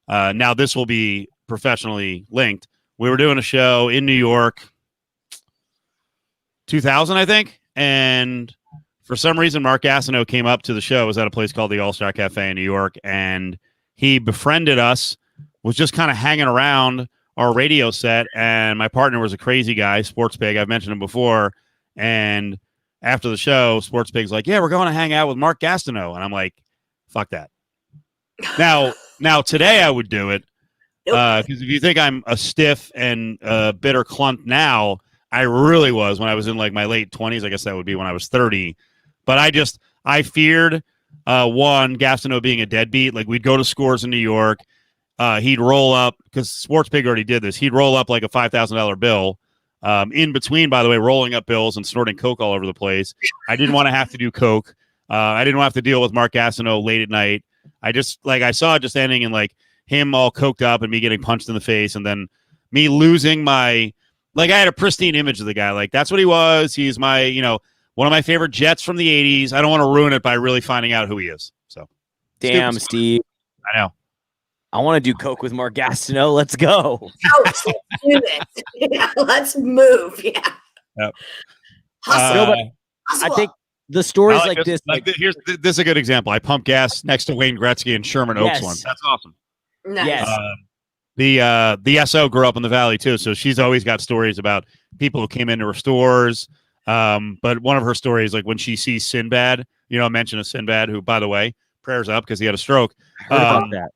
now this will be professionally linked. We were doing a show in New York, 2000, I think. And for some reason, Mark Gastineau came up to the show. It was at a place called the All-Star Cafe in New York. And he befriended us, was just kind of hanging around our radio set. And my partner was a crazy guy, Sports Pig. I've mentioned him before. And after the show, Sports Pig's like, yeah, we're going to hang out with Mark Gastineau. And I'm like, fuck that. Now today I would do it. Because if you think I'm a stiff and bitter clunt now, I really was when I was in like my late 20s. I guess that would be when I was 30. But I feared, one, Gastineau being a deadbeat. Like we'd go to Scores in New York. He'd roll up, because Sports Pig already did this. He'd roll up like a $5,000 bill. In between, by the way, rolling up bills and snorting coke all over the place. I didn't want to have to do coke. I didn't want to have to deal with Mark Gastineau late at night. I saw it just ending in like him all coked up and me getting punched in the face, and then me losing my, like I had a pristine image of the guy. Like that's what he was. He's my, one of my favorite Jets from the 80s. I don't want to ruin it by really finding out who he is. So, damn, Steve. I know. I want to do coke with Mark Gastineau. Let's go. Let's do this. Yeah, let's move. Yeah. Yep. Hustle. I think the stories like this. This is a good example. I pumped gas next to Wayne Gretzky and Sherman Oaks once. That's awesome. Nice. Yes. The SO grew up in the Valley too, so she's always got stories about people who came into her stores. But one of her stories, like when she sees Sinbad, mention of Sinbad, who, by the way, prayers up because he had a stroke. I heard about that.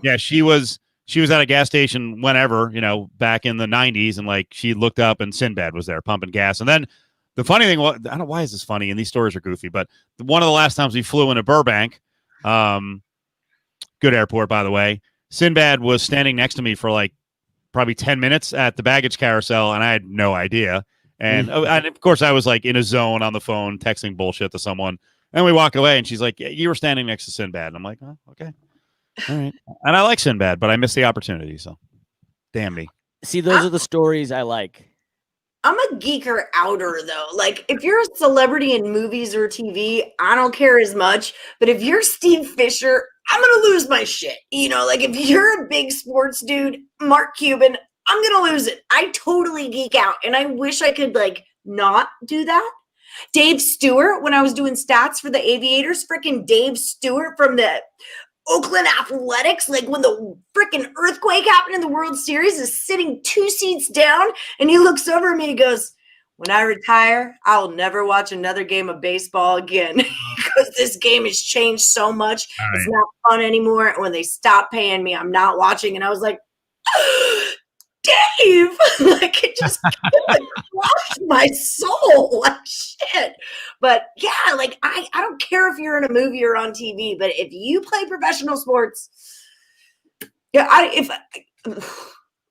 Yeah, she was at a gas station whenever, back in the 90s, and like she looked up and Sinbad was there pumping gas. And then the funny thing was, I don't know why is this funny, and these stories are goofy, but one of the last times we flew into Burbank, good airport, by the way, Sinbad was standing next to me for like probably 10 minutes at the baggage carousel, and I had no idea. And of course, I was like in a zone on the phone texting bullshit to someone. And we walk away, and she's like, yeah, you were standing next to Sinbad. And I'm like, oh, okay. All right. And I like Sinbad, but I missed the opportunity. So damn me. See, those are the stories I like. I'm a geeker outer though. Like if you're a celebrity in movies or TV, I don't care as much. But if you're Steve Fisher, I'm going to lose my shit. Like if you're a big sports dude, Mark Cuban, I'm going to lose it. I totally geek out. And I wish I could like not do that. Dave Stewart, when I was doing stats for the Aviators, freaking Dave Stewart from the Oakland Athletics, like when the freaking earthquake happened in the World Series, is sitting 2 seats down, and he looks over at me and he goes, when I retire, I'll never watch another game of baseball again because this game has changed so much. Right. It's not fun anymore. And when they stop paying me, I'm not watching. And I was like, Dave, like it just crushed my soul, like shit. But yeah, like I don't care if you're in a movie or on TV, but if you play professional sports,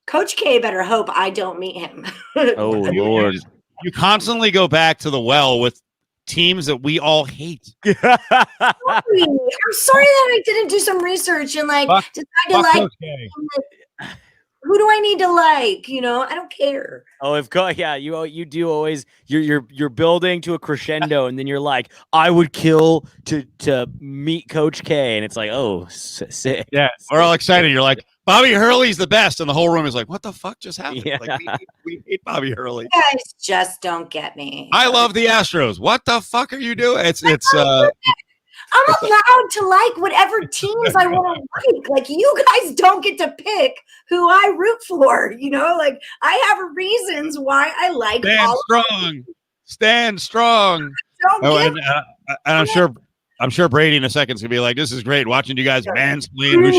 Coach K better hope I don't meet him. Oh Lord. You constantly go back to the well with teams that we all hate. I'm sorry that I didn't do some research and decide to like who do I need to like? I don't care. Oh, you do always. You're building to a crescendo, and then you're like, I would kill to meet Coach K, and it's like, oh, sick. Yeah, we're all excited. You're like, Bobby Hurley's the best, and the whole room is like, what the fuck just happened? Yeah. Like we hate Bobby Hurley. You guys just don't get me. I love the Astros. What the fuck are you doing? I'm allowed to like whatever teams I want to like. Like you guys don't get to pick who I root for. Like I have reasons why I like. Stand strong. And I'm sure Brady in a second is gonna be like, "This is great watching you guys mansplain."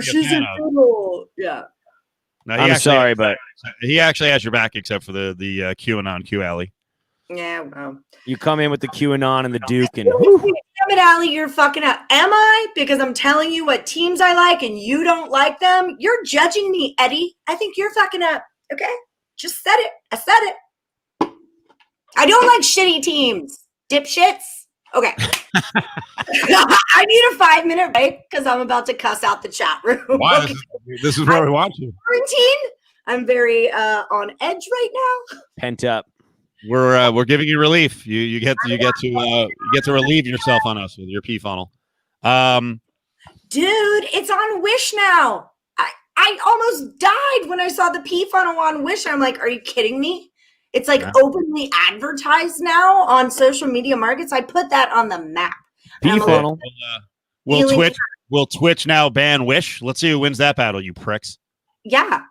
She's a poodle. Yeah. No, I'm sorry, but he actually has your back, except for the QAnon Q Alley. Yeah, well. You come in with the QAnon and the Duke, and damn it, Allie, you're fucking up. Am I? Because I'm telling you what teams I like, and you don't like them. You're judging me, Eddie. I think you're fucking up. Okay, just said it. I said it. I don't like shitty teams, dipshits. Okay. I need a 5-minute break because I'm about to cuss out the chat room. Why? This is where we want you. Quarantine. I'm very on edge right now. Pent up. We're giving you relief. You get to relieve yourself on us with your pee funnel. Dude, it's on Wish now. I almost died when I saw the pee funnel on Wish. I'm like, are you kidding me? It's like openly advertised now on social media markets. I put that on the map. Pee funnel. Will Twitch now ban Wish? Let's see who wins that battle, you pricks. Yeah,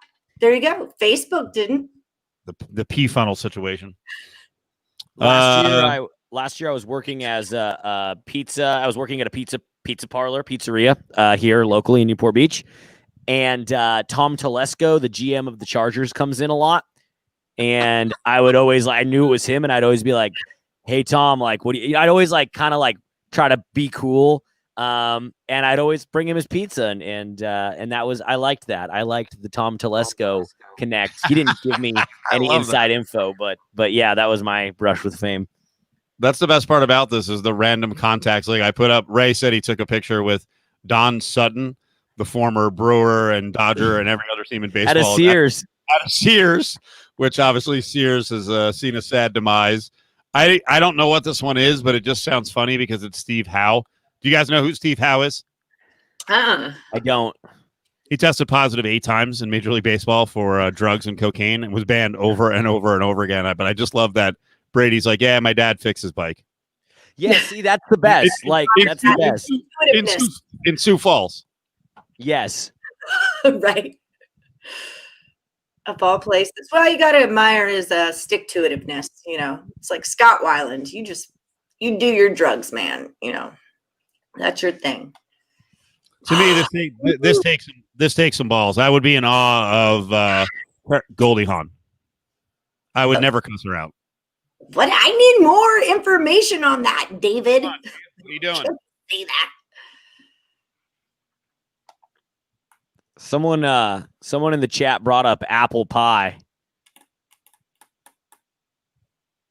there you go. Facebook didn't. The pee funnel situation. Last year I was working as a pizza. I was working at a pizza parlor, pizzeria here locally in Newport Beach. And Tom Telesco, the GM of the Chargers, comes in a lot. And I would always, I knew it was him, and I'd always be like, "Hey Tom, like, what do you?" I'd always kind of try to be cool, and I'd always bring him his pizza, and that was, I liked that. I liked the Tom Telesco connect. He didn't give me any inside info, but yeah, that was my brush with fame. That's the best part about this is the random contacts. Like I put up, Ray said he took a picture with Don Sutton, the former Brewer and Dodger and every other team in baseball. At a Sears. At a Sears. Which obviously Sears has seen a sad demise. I don't know what this one is, but it just sounds funny because it's Steve Howe. Do you guys know who Steve Howe is? I don't. He tested positive 8 times in Major League Baseball for drugs and cocaine and was banned over and over and over again. But I just love that Brady's like, yeah, my dad fixed his bike. Yeah, see, that's the best. That's the best. In Sioux Falls. Yes. Right. Of all places. Well, you got to admire his stick-to-itiveness. You know, it's like Scott Weiland. You do your drugs, man. You know, that's your thing. To me, this takes some balls. I would be in awe of Goldie Hawn. I would never cuss her out. But I need more information on that, David. What are you doing? Say that. Someone in the chat brought up apple pie.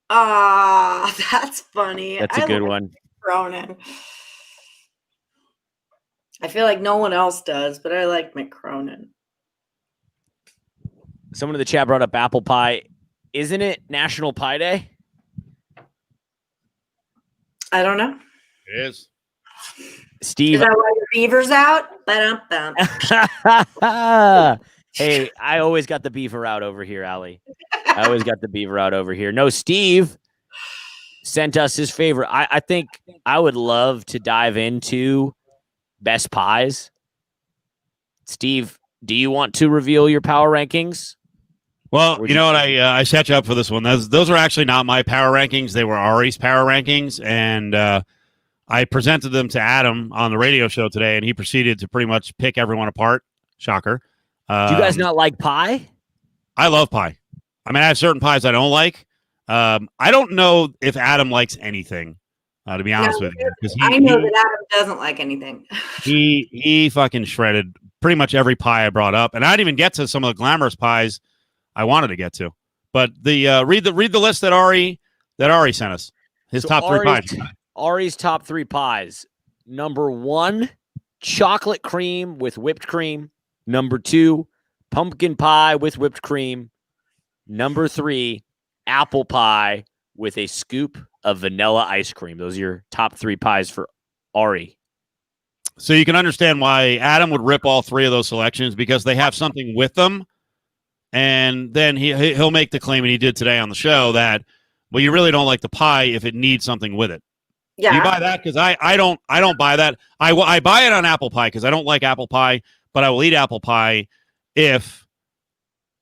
That's funny. That's a good one. McCronin. I feel like no one else does, but I like McCronin. Someone in the chat brought up apple pie. Isn't it National Pie Day? I don't know. It is. Steve. Is that why your beaver's out? Hey, I always got the beaver out over here, Allie. I always got the beaver out over here. No, Steve sent us his favorite. I think I would love to dive into best pies. Steve, do you want to reveal your power rankings? Well, you know what? I set you up for this one. Those are actually not my power rankings. They were Ari's power rankings, and I presented them to Adam on the radio show today, and he proceeded to pretty much pick everyone apart. Shocker. Do you guys not like pie? I love pie. I mean, I have certain pies I don't like. I don't know if Adam likes anything, to be honest with you. I know that Adam doesn't like anything. He fucking shredded pretty much every pie I brought up, and I didn't even get to some of the glamorous pies I wanted to get to. But the read the list that Ari sent us. His top 3 pies. Ari's top 3 pies. Number 1, chocolate cream with whipped cream. Number 2, pumpkin pie with whipped cream. Number 3, apple pie with a scoop of vanilla ice cream. Those are your top 3 pies for Ari. So you can understand why Adam would rip all 3 of those selections, because they have something with them. And then he'll make the claim, and he did today on the show, that, well, you really don't like the pie if it needs something with it. Yeah. You buy that? Because I don't buy that. I buy it on apple pie because I don't like apple pie, but I will eat apple pie if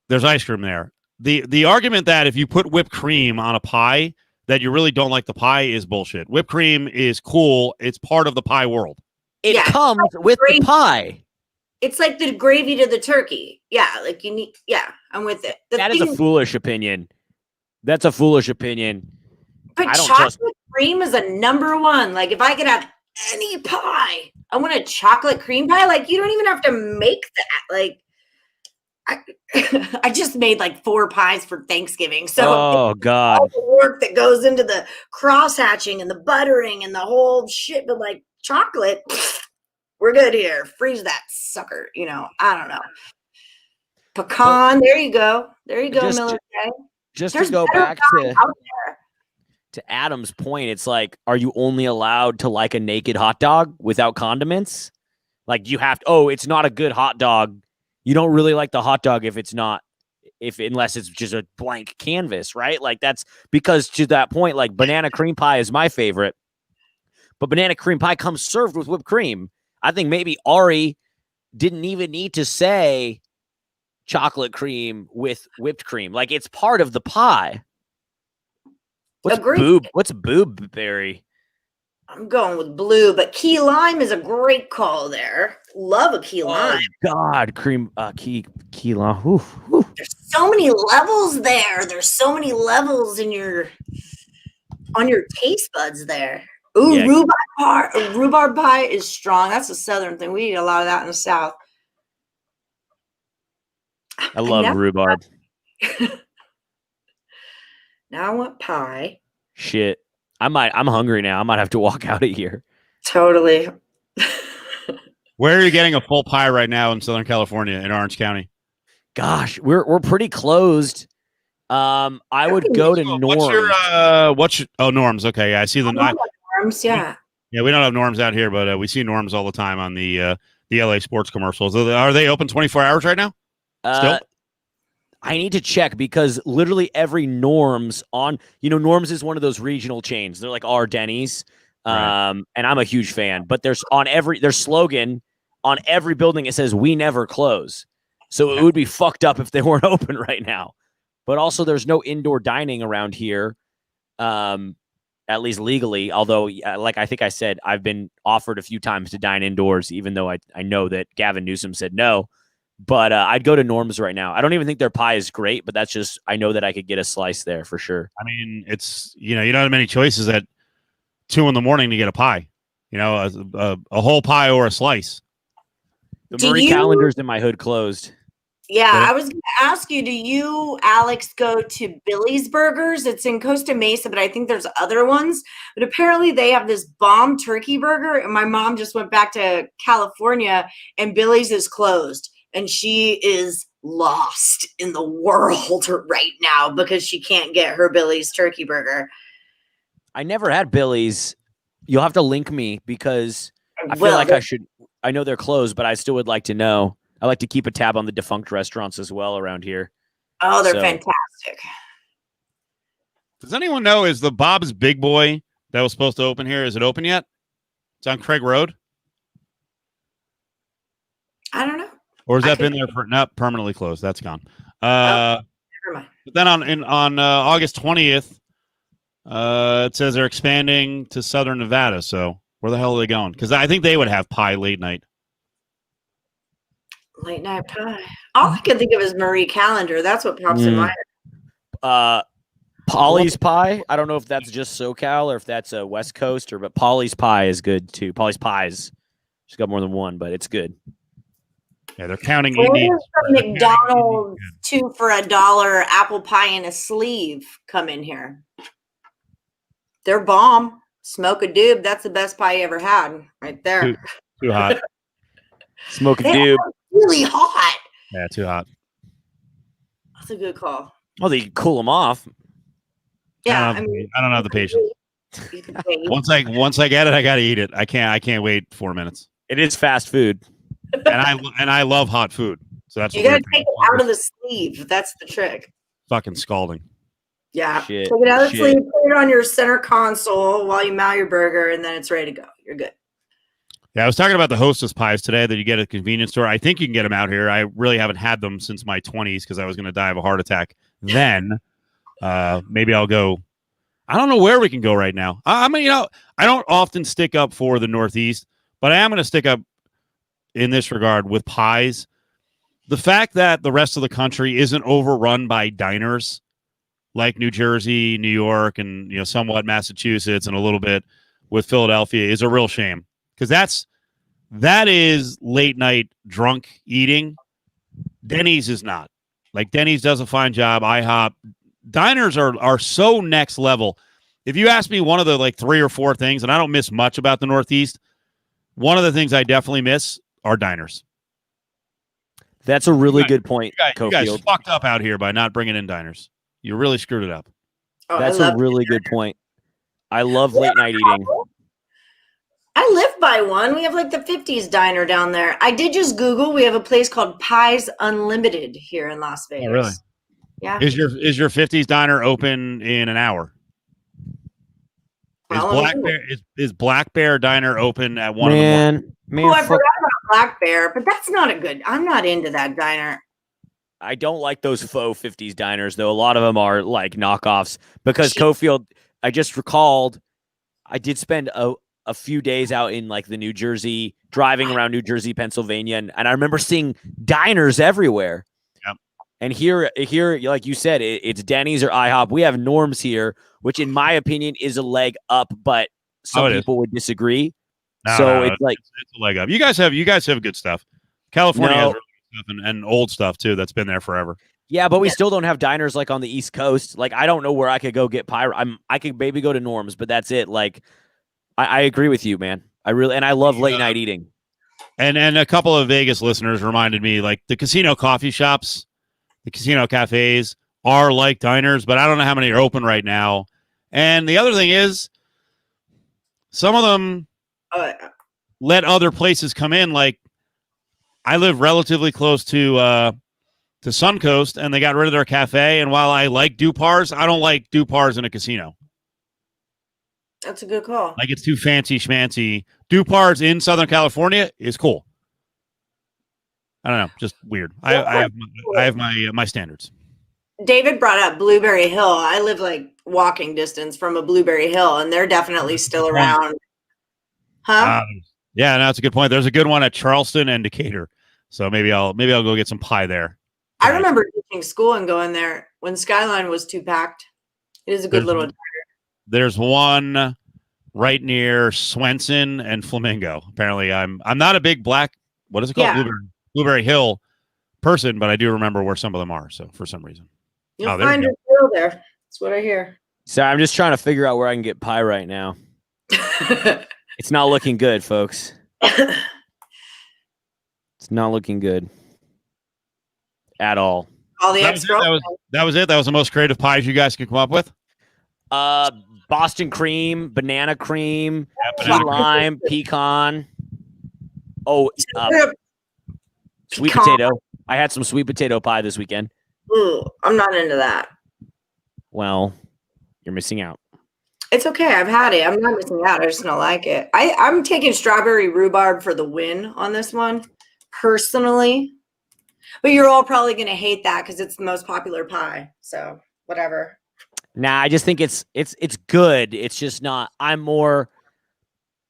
there's ice cream there. The argument that if you put whipped cream on a pie that you really don't like the pie is bullshit. Whipped cream is cool. It's part of the pie world. It comes with the pie. It's like the gravy to the turkey. Yeah, like you need. Yeah, I'm with it. That is a foolish opinion. That's a foolish opinion. But chocolate cream is a number 1. Like if I could have any pie, I want a chocolate cream pie. Like you don't even have to make that. Like I just made like 4 pies for Thanksgiving. So Oh God. all the work that goes into the cross hatching and the buttering and the whole shit, but like chocolate, we're good here. Freeze that sucker. I don't know. Pecan. There you go. There you go, Just- Miller. Just There's to go better back pies out there. to Adam's point, it's like, are you only allowed to like a naked hot dog without condiments? Like you have to, it's not a good hot dog. You don't really like the hot dog unless it's just a blank canvas, right? Like that's because to that point, like banana cream pie is my favorite, but banana cream pie comes served with whipped cream. I think maybe Ari didn't even need to say chocolate cream with whipped cream. Like it's part of the pie. Agreed. What's boob berry? I'm going with blue, but key lime is a great call there. Love a key lime. God, cream key lime. Oof, oof. There's so many levels there. There's so many levels on your taste buds there. Ooh, Yeah. rhubarb pie is strong. That's a southern thing. We eat a lot of that in the South. I love rhubarb. Now I want pie. Shit. I'm hungry now. I might have to walk out of here. Totally. Where are you getting a full pie right now in Southern California in Orange County? Gosh, we're pretty closed. I would go to Norms. What's your Norms? Okay, I see the Norms, yeah. Yeah, we don't have Norms out here, but we see Norms all the time on the LA sports commercials. Are they open 24 hours right now? Still? I need to check because literally every Norms Norms is one of those regional chains. They're like our Denny's. Right. And I'm a huge fan, but their slogan on every building, it says, "We never close." So it would be fucked up if they weren't open right now. But also there's no indoor dining around here. At least legally, although like I think I said, I've been offered a few times to dine indoors, even though I know that Gavin Newsom said no. But I'd go to Norm's right now. I don't even think their pie is great, but that's just, I know that I could get a slice there for sure. I mean, it's, you don't have many choices at 2 a.m. to get a pie, a whole pie or a slice. The Marie Callender's in my hood closed. Yeah, I was going to ask you, do you, Alex, go to Billy's Burgers? It's in Costa Mesa, but I think there's other ones. But apparently they have this bomb turkey burger. And my mom just went back to California and Billy's is closed. And she is lost in the world right now because she can't get her Billy's turkey burger. I never had Billy's. You'll have to link me because I feel like I should. I know they're closed, but I still would like to know. I like to keep a tab on the defunct restaurants as well around here. Oh, they're fantastic. Does anyone know, is the Bob's Big Boy that was supposed to open here, is it open yet? It's on Craig Road? I don't know. Or has that been there for not permanently closed? That's gone. Never mind. But then on August 20th, it says they're expanding to Southern Nevada. So where the hell are they going? Because I think they would have pie late night. Late night pie. All I can think of is Marie Callender. That's what pops in my head. Polly's Pie. I don't know if that's just SoCal or if that's a West Coast but Polly's Pie is good too. Polly's Pies. She's got more than one, but it's good. Yeah, they're counting. McDonald's 2 for $1 apple pie in a sleeve come in here. They're bomb. Smoke a doob. That's the best pie you ever had, right there. Too hot. Smoke a doob. Really hot. Yeah, too hot. That's a good call. Well, they cool them off. Yeah, I don't have the patience. Once I get it, I gotta eat it. I can't wait 4 minutes. It is fast food. and I love hot food. So that's you gotta take it out of the sleeve. That's the trick. Fucking scalding. Yeah. Shit. Take it out of the sleeve, put it on your center console while you mail your burger, and then it's ready to go. You're good. Yeah, I was talking about the Hostess pies today that you get at a convenience store. I think you can get them out here. I really haven't had them since my 20s because I was going to die of a heart attack. Then maybe I'll go. I don't know where we can go right now. I mean, I don't often stick up for the Northeast, but I am going to stick up in this regard with pies. The fact that the rest of the country isn't overrun by diners like New Jersey, New York, and somewhat Massachusetts and a little bit with Philadelphia is a real shame. Because that is late night drunk eating Denny's is not. Like Denny's does a fine job. IHOP diners are so next level. If you ask me one of the like 3 or 4 things, and I don't miss much about the Northeast, one of the things I definitely miss are diners. That's a really good point, You guys Cofield. fucked up out here by not bringing in diners. You really screwed it up. Oh, That's a really good point. I love late night eating. I live by one. We have like the 50s diner down there. I did just Google. We have a place called Pies Unlimited here in Las Vegas. Oh, really? Yeah. Is your 50s diner open in an hour? Is Black Bear Diner open at 1 in the morning? Oh, I forgot about Black Bear, but that's not a good. I'm not into that diner. I don't like those faux 50s diners, though. A lot of them are like knockoffs because Cofield, I just recalled, I did spend a few days out in like the New Jersey, driving around New Jersey, Pennsylvania, and I remember seeing diners everywhere. Yep. And here, like you said, it's Denny's or IHOP. We have Norms here, which in my opinion is a leg up, but some people would disagree. It's a leg up. You guys have good stuff. California has really good stuff and old stuff too that's been there forever. Yeah, but we still don't have diners like on the East Coast. Like I don't know where I could go get pie. I could maybe go to Norm's, but that's it. Like I agree with you, man. I love late night eating. And a couple of Vegas listeners reminded me, like the casino coffee shops, the casino cafes are like diners, but I don't know how many are open right now. And the other thing is, some of them let other places come in. Like I live relatively close to Suncoast, and they got rid of their cafe. And while I like Dupar's, I don't like Dupar's in a casino. That's a good call. Like it's too fancy schmancy. Dupar's in Southern California is cool. I don't know, just weird. I have my standards. David brought up Blueberry Hill. I live like walking distance from a Blueberry Hill, and they're definitely still around. Huh? Yeah, no, that's a good point. There's a good one at Charleston and Decatur. So maybe I'll go get some pie there. I remember teaching school and going there when Skyline was too packed. It is a good little diner. There's one right near Swenson and Flamingo. Apparently, I'm not a big what is it called? Yeah. Blueberry Hill person, but I do remember where some of them are. So for some reason, you'll find your deal there. That's what I hear. So I'm just trying to figure out where I can get pie right now. It's not looking good, folks. It's not looking good at all. All the that was it. That was the most creative pies you guys could come up with. Boston cream, banana cream, key lime, pecan. Oh, sweet potato. I had some sweet potato pie this weekend. Ooh, I'm not into that. Well, you're missing out. It's okay. I've had it. I'm not missing out. I just don't like it. I'm taking strawberry rhubarb for the win on this one, personally. But you're all probably going to hate that because it's the most popular pie. So whatever. Nah, I just think it's good. It's just not. I'm more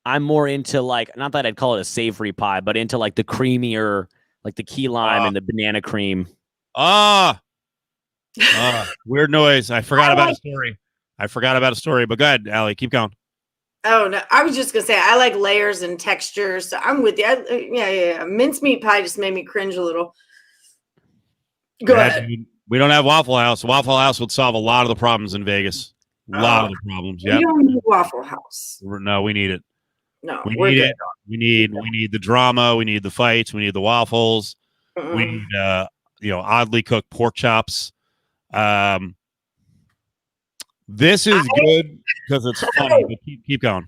into like, not that I'd call it a savory pie, but into like the creamier, like the key lime and the banana cream. Weird noise. I forgot about a story. But go ahead, Allie. Keep going. Oh no, I was just gonna say I like layers and textures. So I'm with you. Yeah. Mincemeat pie just made me cringe a little. Go ahead. We don't have Waffle House. Waffle House would solve a lot of the problems in Vegas. A lot of the problems. Yeah. We don't need Waffle House. No, we need it. No, we need it. We need the drama. We need the fights. We need the waffles. Mm-mm. We need oddly cooked pork chops. This is good because it's funny. But keep going.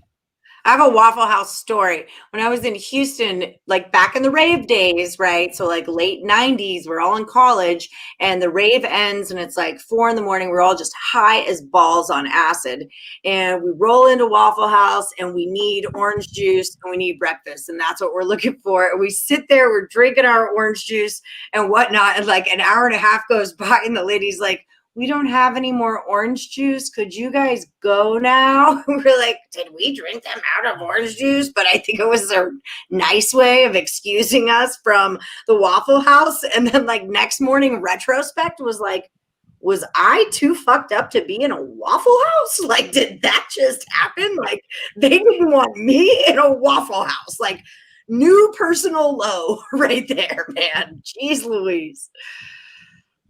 I have a Waffle House story. When I was in Houston, like back in the rave days, right? So like late 90s, we're all in college and the rave ends and it's like 4 a.m. We're all just high as balls on acid. And we roll into Waffle House and we need orange juice and we need breakfast. And that's what we're looking for. And we sit there, we're drinking our orange juice and whatnot. And like an hour and a half goes by and the lady's like, we don't have any more orange juice. Could you guys go now? We're like, did we drink them out of orange juice? But I think it was a nice way of excusing us from the Waffle House. And then like next morning retrospect was like, was I too fucked up to be in a Waffle House? Like, did that just happen? Like they didn't want me in a Waffle House. Like new personal low right there, man. Jeez Louise.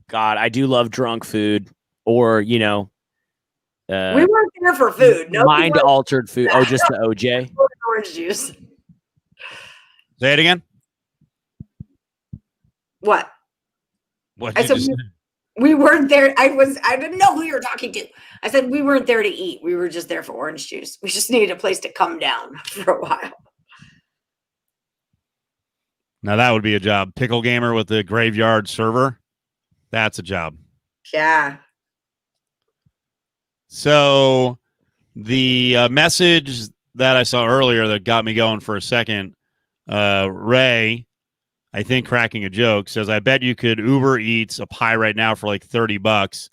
God, I do love drunk food, or We weren't there for food. No, mind altered food. Oh, just the OJ. Orange juice. Say it again. What? What I you said just we weren't there. I didn't know who you were talking to. I said we weren't there to eat. We were just there for orange juice. We just needed a place to come down for a while. Now that would be a job. Pickle gamer with the graveyard server. That's a job. Yeah. So the message that I saw earlier that got me going for a second, Ray, I think cracking a joke, says, I bet you could Uber Eats a pie right now for like $30.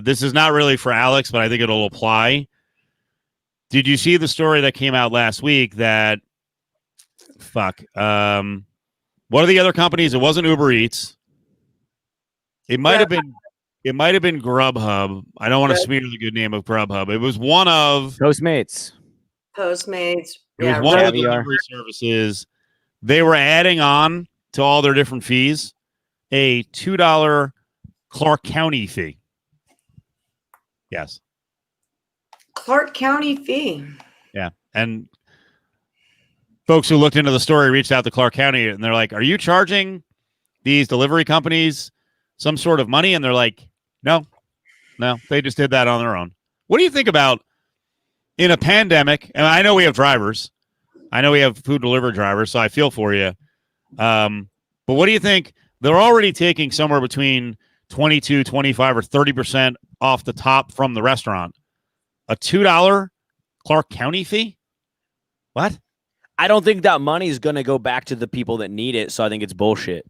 This is not really for Alex, but I think it'll apply. Did you see the story that came out last week that what are the other companies? It wasn't Uber Eats. It might have been Grubhub. I don't want to smear the good name of Grubhub. It was one of Postmates. Postmates. It was one of the delivery services. They were adding on to all their different fees a $2 Clark County fee. Yes. Clark County fee. Yeah. And folks who looked into the story reached out to Clark County and they're like, are you charging these delivery companies some sort of money? And they're like, no, they just did that on their own. What do you think about in a pandemic? And I know we have drivers. I know we have food delivery drivers, so I feel for you. But what do you think? They're already taking somewhere between 22, 25, or 30% off the top from the restaurant. A $2 Clark County fee? What? I don't think that money is going to go back to the people that need it, so I think it's bullshit.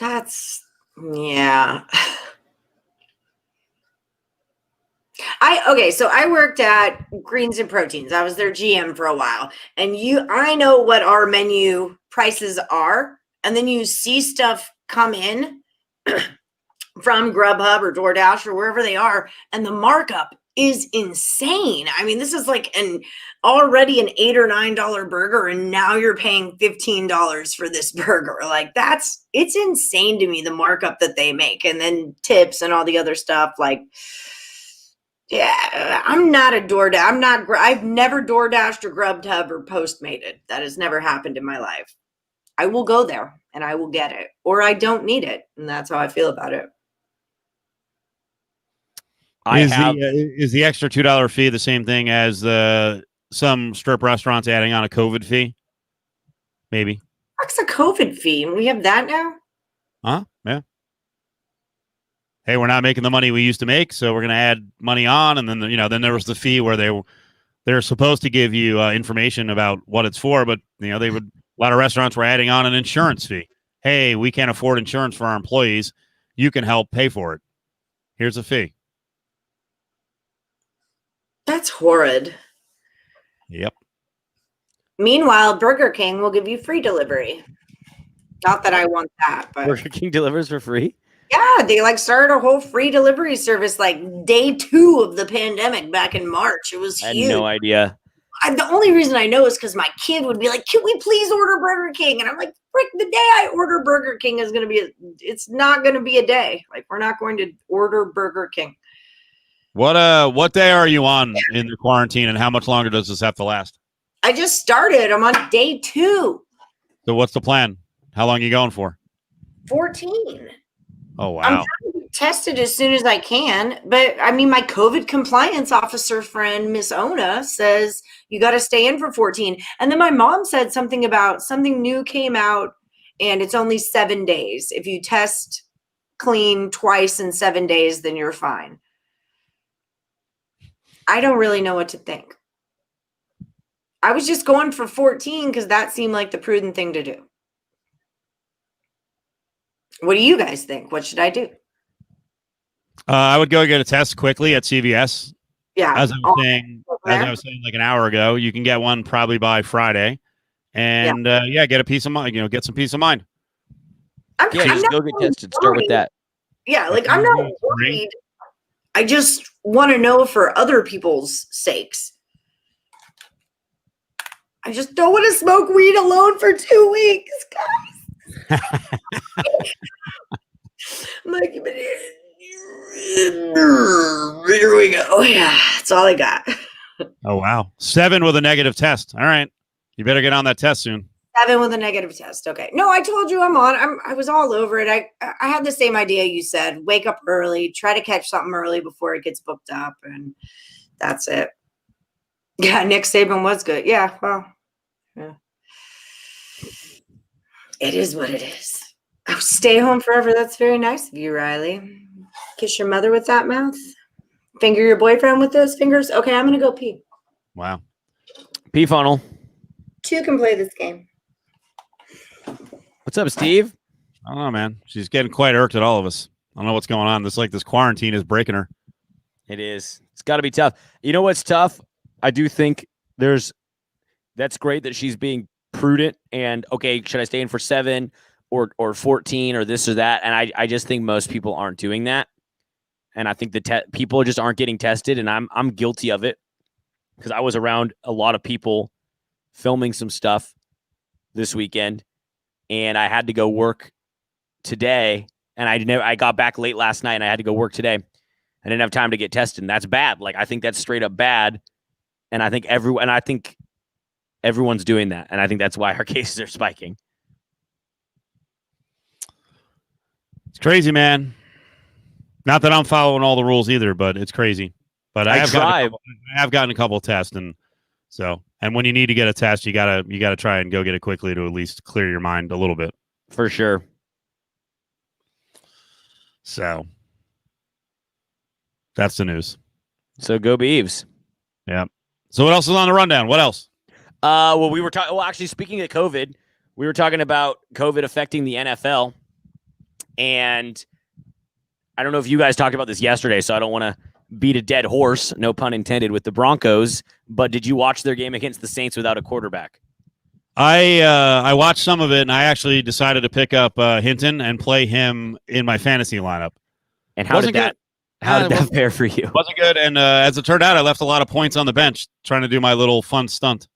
Yeah. So I worked at Greens and Proteins. I was their GM for a while. And I know what our menu prices are. And then you see stuff come in from Grubhub or DoorDash or wherever they are, and the markup is insane. I mean, this is like already an $8 or $9 burger, and now you're paying $15 for this burger. Like it's insane to me, the markup that they make, and then tips and all the other stuff. Like, yeah, I'm not a DoorDash. I've never DoorDashed or Grubhub or Postmated. That has never happened in my life. I will go there and I will get it, or I don't need it, and that's how I feel about it. Is the extra $2 fee the same thing as some strip restaurants adding on a COVID fee? Maybe. What's a COVID fee? We have that now? Huh? Yeah. Hey, we're not making the money we used to make, so we're going to add money on, and then then there was the fee where they're supposed to give you information about what it's for, but a lot of restaurants were adding on an insurance fee. Hey, we can't afford insurance for our employees. You can help pay for it. Here's a fee. That's horrid. Yep. Meanwhile, Burger King will give you free delivery. Not that I want that, but Burger King delivers for free? Yeah, they started a whole free delivery service day 2 of the pandemic back in March. It was huge. I had no idea. The only reason I know is because my kid would be like, can we please order Burger King? And I'm like, frick, the day I order Burger King is going to be it's not going to be a day. We're not going to order Burger King. What day are you on in the quarantine, and how much longer does this have to last? I just started. I'm on day 2. So what's the plan? How long are you going for? 14. Oh, wow. I'm trying to get tested as soon as I can. But I mean, my COVID compliance officer friend, Miss Ona, says you got to stay in for 14. And then my mom said something about something new came out and it's only 7 days. If you test clean twice in 7 days, then you're fine. I don't really know what to think. I was just going for 14 because that seemed like the prudent thing to do. What do you guys think? What should I do? I would go get a test quickly at CVS. Yeah. As I was saying like an hour ago, you can get one probably by Friday. And get a peace of mind, get some peace of mind. Just go get tested. Start with that. Yeah, I'm not worried. I just want to know for other people's sakes. I just don't want to smoke weed alone for 2 weeks, guys. I'm like, here we go. Yeah, that's all I got. Oh, wow. 7 with a negative test. All right. You better get on that test soon. 7 with a negative test. Okay. No, I told you I'm on. I was all over it. I had the same idea you said. Wake up early. Try to catch something early before it gets booked up. And that's it. Yeah, Nick Saban was good. Yeah, well, yeah. It is what it is. Oh, stay home forever. That's very nice of you, Riley. Kiss your mother with that mouth. Finger your boyfriend with those fingers. Okay, I'm going to go pee. Wow. Pee funnel. 2 can play this game. What's up, Steve? I don't know, man. She's getting quite irked at all of us. I don't know what's going on. This quarantine is breaking her. It is. It's got to be tough. You know what's tough? I do think that's great that she's being prudent and, okay, should I stay in for 7 or 14 or this or that? And I just think most people aren't doing that. And I think people just aren't getting tested, and I'm guilty of it because I was around a lot of people filming some stuff this weekend, and I had to go work today, and I got back late last night, and I had to go work today. I didn't have time to get tested, and that's bad. Like, I think that's straight up bad. And I think everyone's doing that. And I think that's why our cases are spiking. It's crazy, man. Not that I'm following all the rules either, but it's crazy. But I have gotten a couple of tests, and when you need to get a test, you gotta try and go get it quickly to at least clear your mind a little bit. For sure. So that's the news. So go Beavs. Yeah. So what else is on the rundown? What else? Well, we were talking. Well, actually, speaking of COVID, we were talking about COVID affecting the NFL, and I don't know if you guys talked about this yesterday, so I don't want to beat a dead horse, no pun intended, with the Broncos. But did you watch their game against the Saints without a quarterback? I watched some of it, and I actually decided to pick up Hinton and play him in my fantasy lineup. And how did that fare for you? Wasn't good, and as it turned out, I left a lot of points on the bench trying to do my little fun stunt.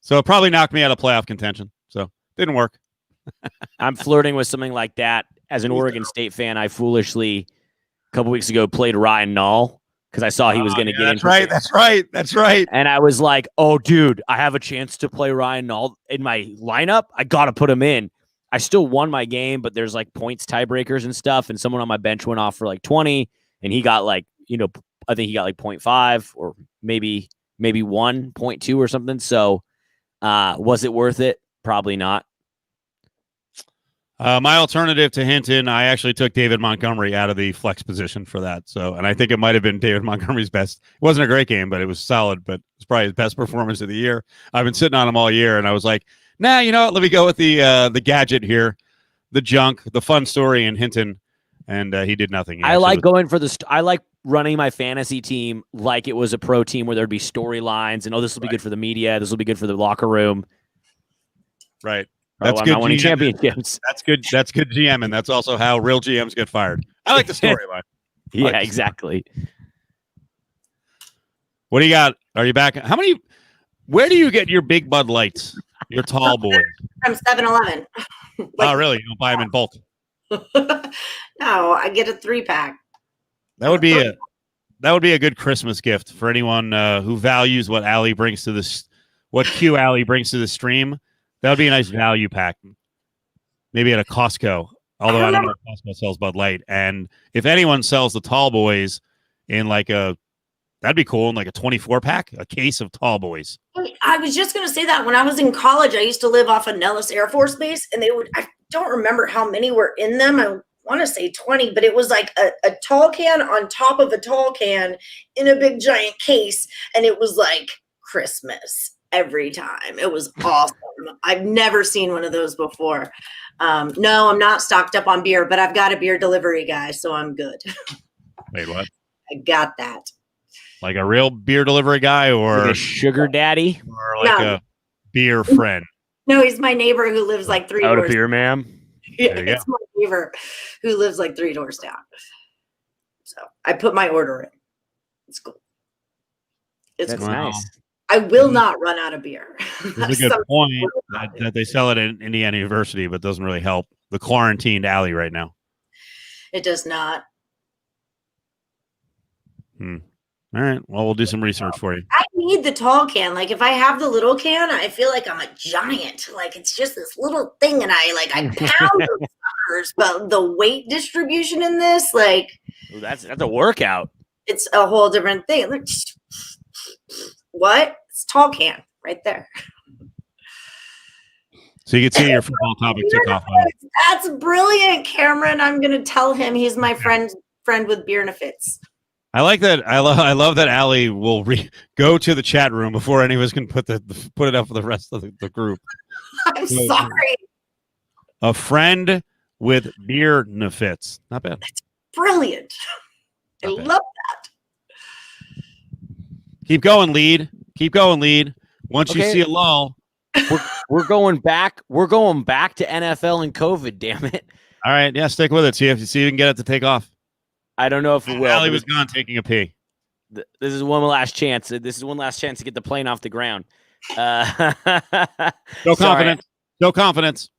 So it probably knocked me out of playoff contention. So didn't work. I'm flirting with something like that. As an Oregon State fan, I foolishly a couple weeks ago played Ryan Nall because I saw he was going to get in. That's right. And I was like, oh, dude, I have a chance to play Ryan Nall in my lineup. I got to put him in. I still won my game, but there's like points tiebreakers and stuff. And someone on my bench went off for like 20, and he got like, I think he got like 0.5 or maybe 1.2 or something. So was it worth it? Probably not. My alternative to Hinton, I actually took David Montgomery out of the flex position for that. So, and I think it might have been David Montgomery's best. It wasn't a great game, but it was solid. But it's probably his best performance of the year. I've been sitting on him all year, and I was like, nah, you know what? Let me go with the gadget here, the junk, the fun story in Hinton, and he did nothing. I like going for I like running my fantasy team like it was a pro team where there'd be storylines and this will be good for the media. This will be good for the locker room. Right. That's good. Winning championships. That's good. That's good GM, and that's also how real GMs get fired. I like the storyline. Yeah, exactly. What do you got? Are you back? Where do you get your big Bud Lights? Your tall boys? From 7-Eleven. Oh, really? You don't buy them in bulk? No, I get a 3-pack. That would be a good Christmas gift for anyone who values what Allie brings to this. What Q Allie brings to the stream. That would be a nice value pack. Maybe at a Costco. Although I don't know if Costco sells Bud Light. And if anyone sells the tall boys in that'd be cool, in like a 24-pack, a case of tall boys. I was just going to say that when I was in college, I used to live off of Nellis Air Force Base, and I don't remember how many were in them. I want to say 20, but it was like a tall can on top of a tall can in a big giant case. And it was like Christmas every time. It was awesome. I've never seen one of those before. No, I'm not stocked up on beer, but I've got a beer delivery guy, so I'm good. Wait, what? I got that. Like a real beer delivery guy, or like a sugar daddy, or like a beer friend? No, he's my neighbor who lives like 3 doors. Out of beer, ma'am. Yeah, it's my neighbor who lives like 3 doors down. So I put my order in. It's cool. That's cool. nice. I will not run out of beer. That's a good point that they sell it at Indiana University, but doesn't really help the quarantined alley right now. It does not. All right. Well, we'll do some research for you. I need the tall can. Like if I have the little can, I feel like I'm a giant. Like it's just this little thing, and I pound those suckers. But the weight distribution in this, like, that's a workout. It's a whole different thing. Like, what? It's tall can right there. So you can see your football topic tick off. That's brilliant, Cameron. I'm gonna tell him he's my friend with beer nifits. I like that. I love that Allie will go to the chat room before any of us can put it up for the rest of the group. I'm sorry. A friend with beer nifits. Not bad. That's brilliant. I love that. Keep going, lead. Keep going, lead. Once you see a lull. We're going back. We're going back to NFL and COVID. Damn it! All right, yeah, stick with it. See if you can get it to take off. I don't know if it will. Allie was gone taking a pee. This is one last chance. This is one last chance to get the plane off the ground. No confidence. No confidence.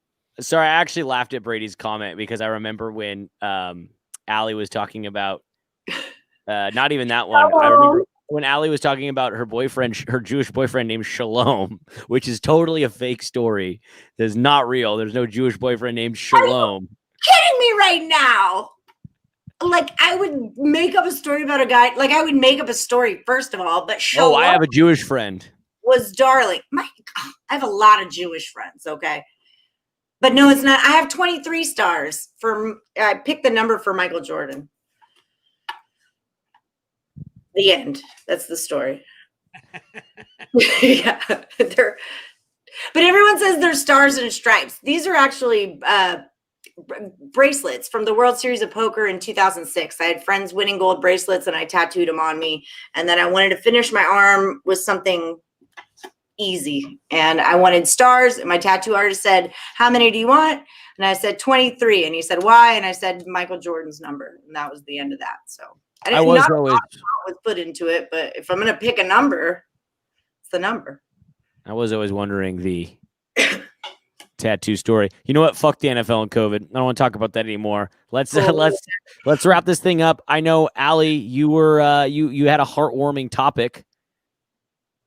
Sorry, I actually laughed at Brady's comment because I remember when Allie was talking about not even that one. I remember when Allie was talking about her boyfriend, her Jewish boyfriend named Shalom, which is totally a fake story. That's not real. There's no Jewish boyfriend named Shalom. Kidding me right now? Like I would make up a story about a guy. Like I would make up a story first of all, but Shalom I have a Jewish friend. Was darling. I have a lot of Jewish friends. Okay, but no, it's not. I have 23 stars for. I picked the number for Michael Jordan. The end. That's the story. Yeah, but everyone says they're stars and stripes. These are actually bracelets from the World Series of Poker in 2006. I had friends winning gold bracelets, and I tattooed them on me. And then I wanted to finish my arm with something easy, and I wanted stars. And my tattoo artist said, "How many do you want?" And I said 23. And he said, "Why?" And I said Michael Jordan's number, and that was the end of that. So I didn't know what was put into it, but if I'm going to pick a number, it's the number. I was always wondering the tattoo story. You know what? Fuck the NFL and COVID. I don't want to talk about that anymore. Let's wrap this thing up. I know, Allie, you were you had a heartwarming topic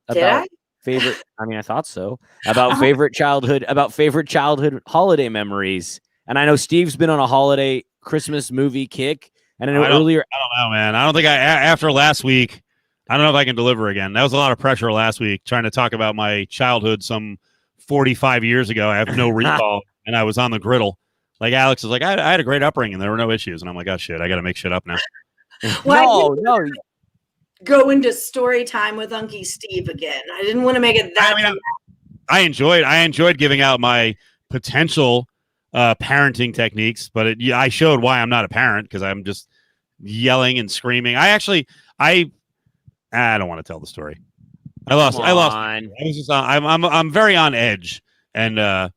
about favorite. I mean, I thought so. About favorite childhood holiday memories. And I know Steve's been on a holiday Christmas movie kick. And I know earlier. I don't know, man. I don't think after last week, I don't know if I can deliver again. That was a lot of pressure last week trying to talk about my childhood some 45 years ago. I have no recall, and I was on the griddle. Like Alex is like, I had a great upbringing. There were no issues. And I'm like, oh, shit, I got to make shit up now. No. Go into story time with Unky Steve again. I didn't want to make it that. I mean, I enjoyed giving out my potential parenting techniques, but I showed why I'm not a parent because I'm just yelling and screaming. I don't want to tell the story. I lost. I was just I'm very on edge, and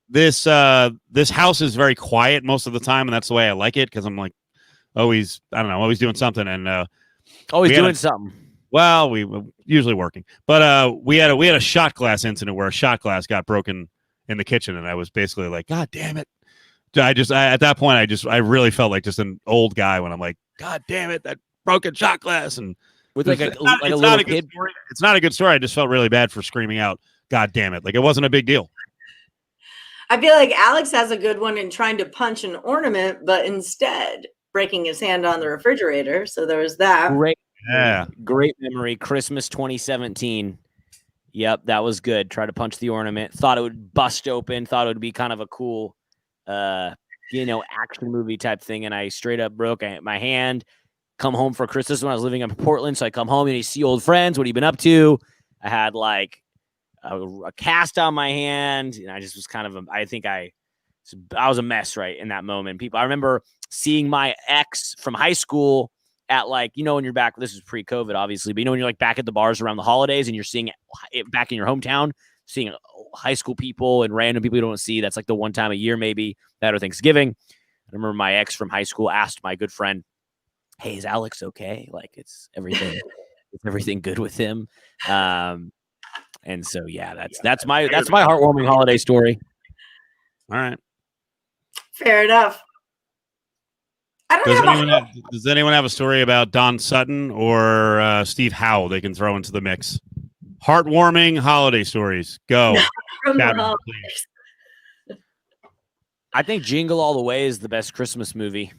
this house is very quiet most of the time, and that's the way I like it because I'm like always doing something and always doing something. Well, we were usually working, but we had a shot glass incident where a shot glass got broken in the kitchen, and I was basically like, God damn it! At that point, I really felt like just an old guy when I'm like, God damn it, that broken shot glass, and with like a little kid. It's not a good story. I just felt really bad for screaming out, God damn it! Like it wasn't a big deal. I feel like Alex has a good one in trying to punch an ornament, but instead breaking his hand on the refrigerator. So there was that. Great memory. Christmas 2017. Yep, that was good. Try to punch the ornament. Thought it would bust open. Thought it would be kind of a cool, action movie type thing. And I straight up broke my hand. Come home for Christmas when I was living in Portland. So I come home and you see old friends. What have you been up to? I had like a cast on my hand. And I just was kind of, I was a mess right in that moment. I remember seeing my ex from high school at when you're back, this is pre-COVID, obviously, but when you're like back at the bars around the holidays and you're seeing it back in your hometown, seeing high school people and random people you don't see. That's like the one time a year, maybe that or Thanksgiving. I remember my ex from high school asked my good friend, "Hey, is Alex okay? Like it's everything Is everything good with him? And so that's my heartwarming holiday story. All right. Fair enough. I don't Does anyone have a story about Don Sutton or Steve Howe they can throw into the mix? Heartwarming holiday stories. Go. Chadwick, please. I think Jingle All the Way is the best Christmas movie.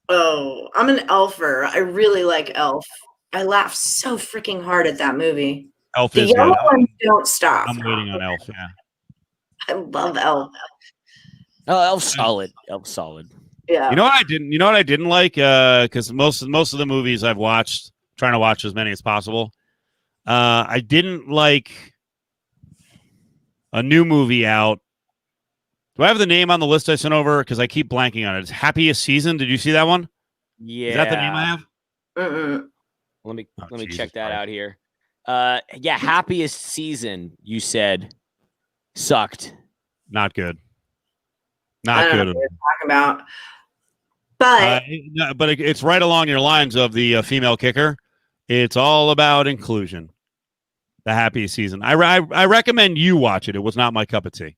Oh, I'm an Elfer. I really like Elf. I laugh so freaking hard at that movie. Elf The is yellow good. ones don't stop. I'm waiting on Elf. Yeah. I love Elf. Oh, Elf's solid. Elf's solid. Yeah. You know what I didn't like? Because most of the movies I've watched, trying to watch as many as possible. I didn't like a new movie out. Do I have the name on the list I sent over? Because I keep blanking on it. It's Happiest Season. Did you see that one? Yeah. Is that the name I have? Let me Jesus check that Christ. out here. Happiest Season, you said, sucked. Not good. I Not don't know good. what you're talking about. But But it's right along your lines of the female kicker. It's all about inclusion. The Happiest Season. I recommend you watch it. It was not my cup of tea.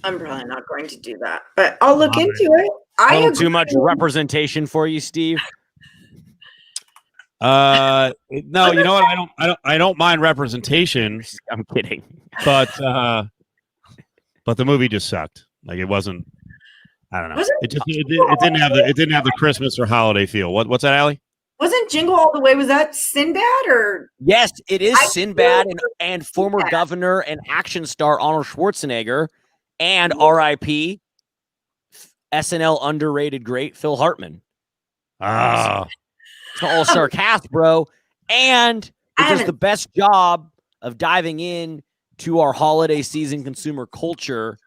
I'm probably not going to do that. But I'll look into it. A little too much representation for you, Steve. No, you know what? I don't mind representation, I'm kidding. but the movie just sucked. Like it wasn't. I don't know. It didn't have the Christmas or holiday feel. What's that, Allie? Wasn't Jingle All the Way? Was that Sinbad or? Yes, it is I Sinbad feel and former Sinbad. governor and action star Arnold Schwarzenegger and R.I.P. SNL underrated great Phil Hartman. Ah, It's an all-star cast, bro. And it does haven't- the best job of diving in to our holiday season consumer culture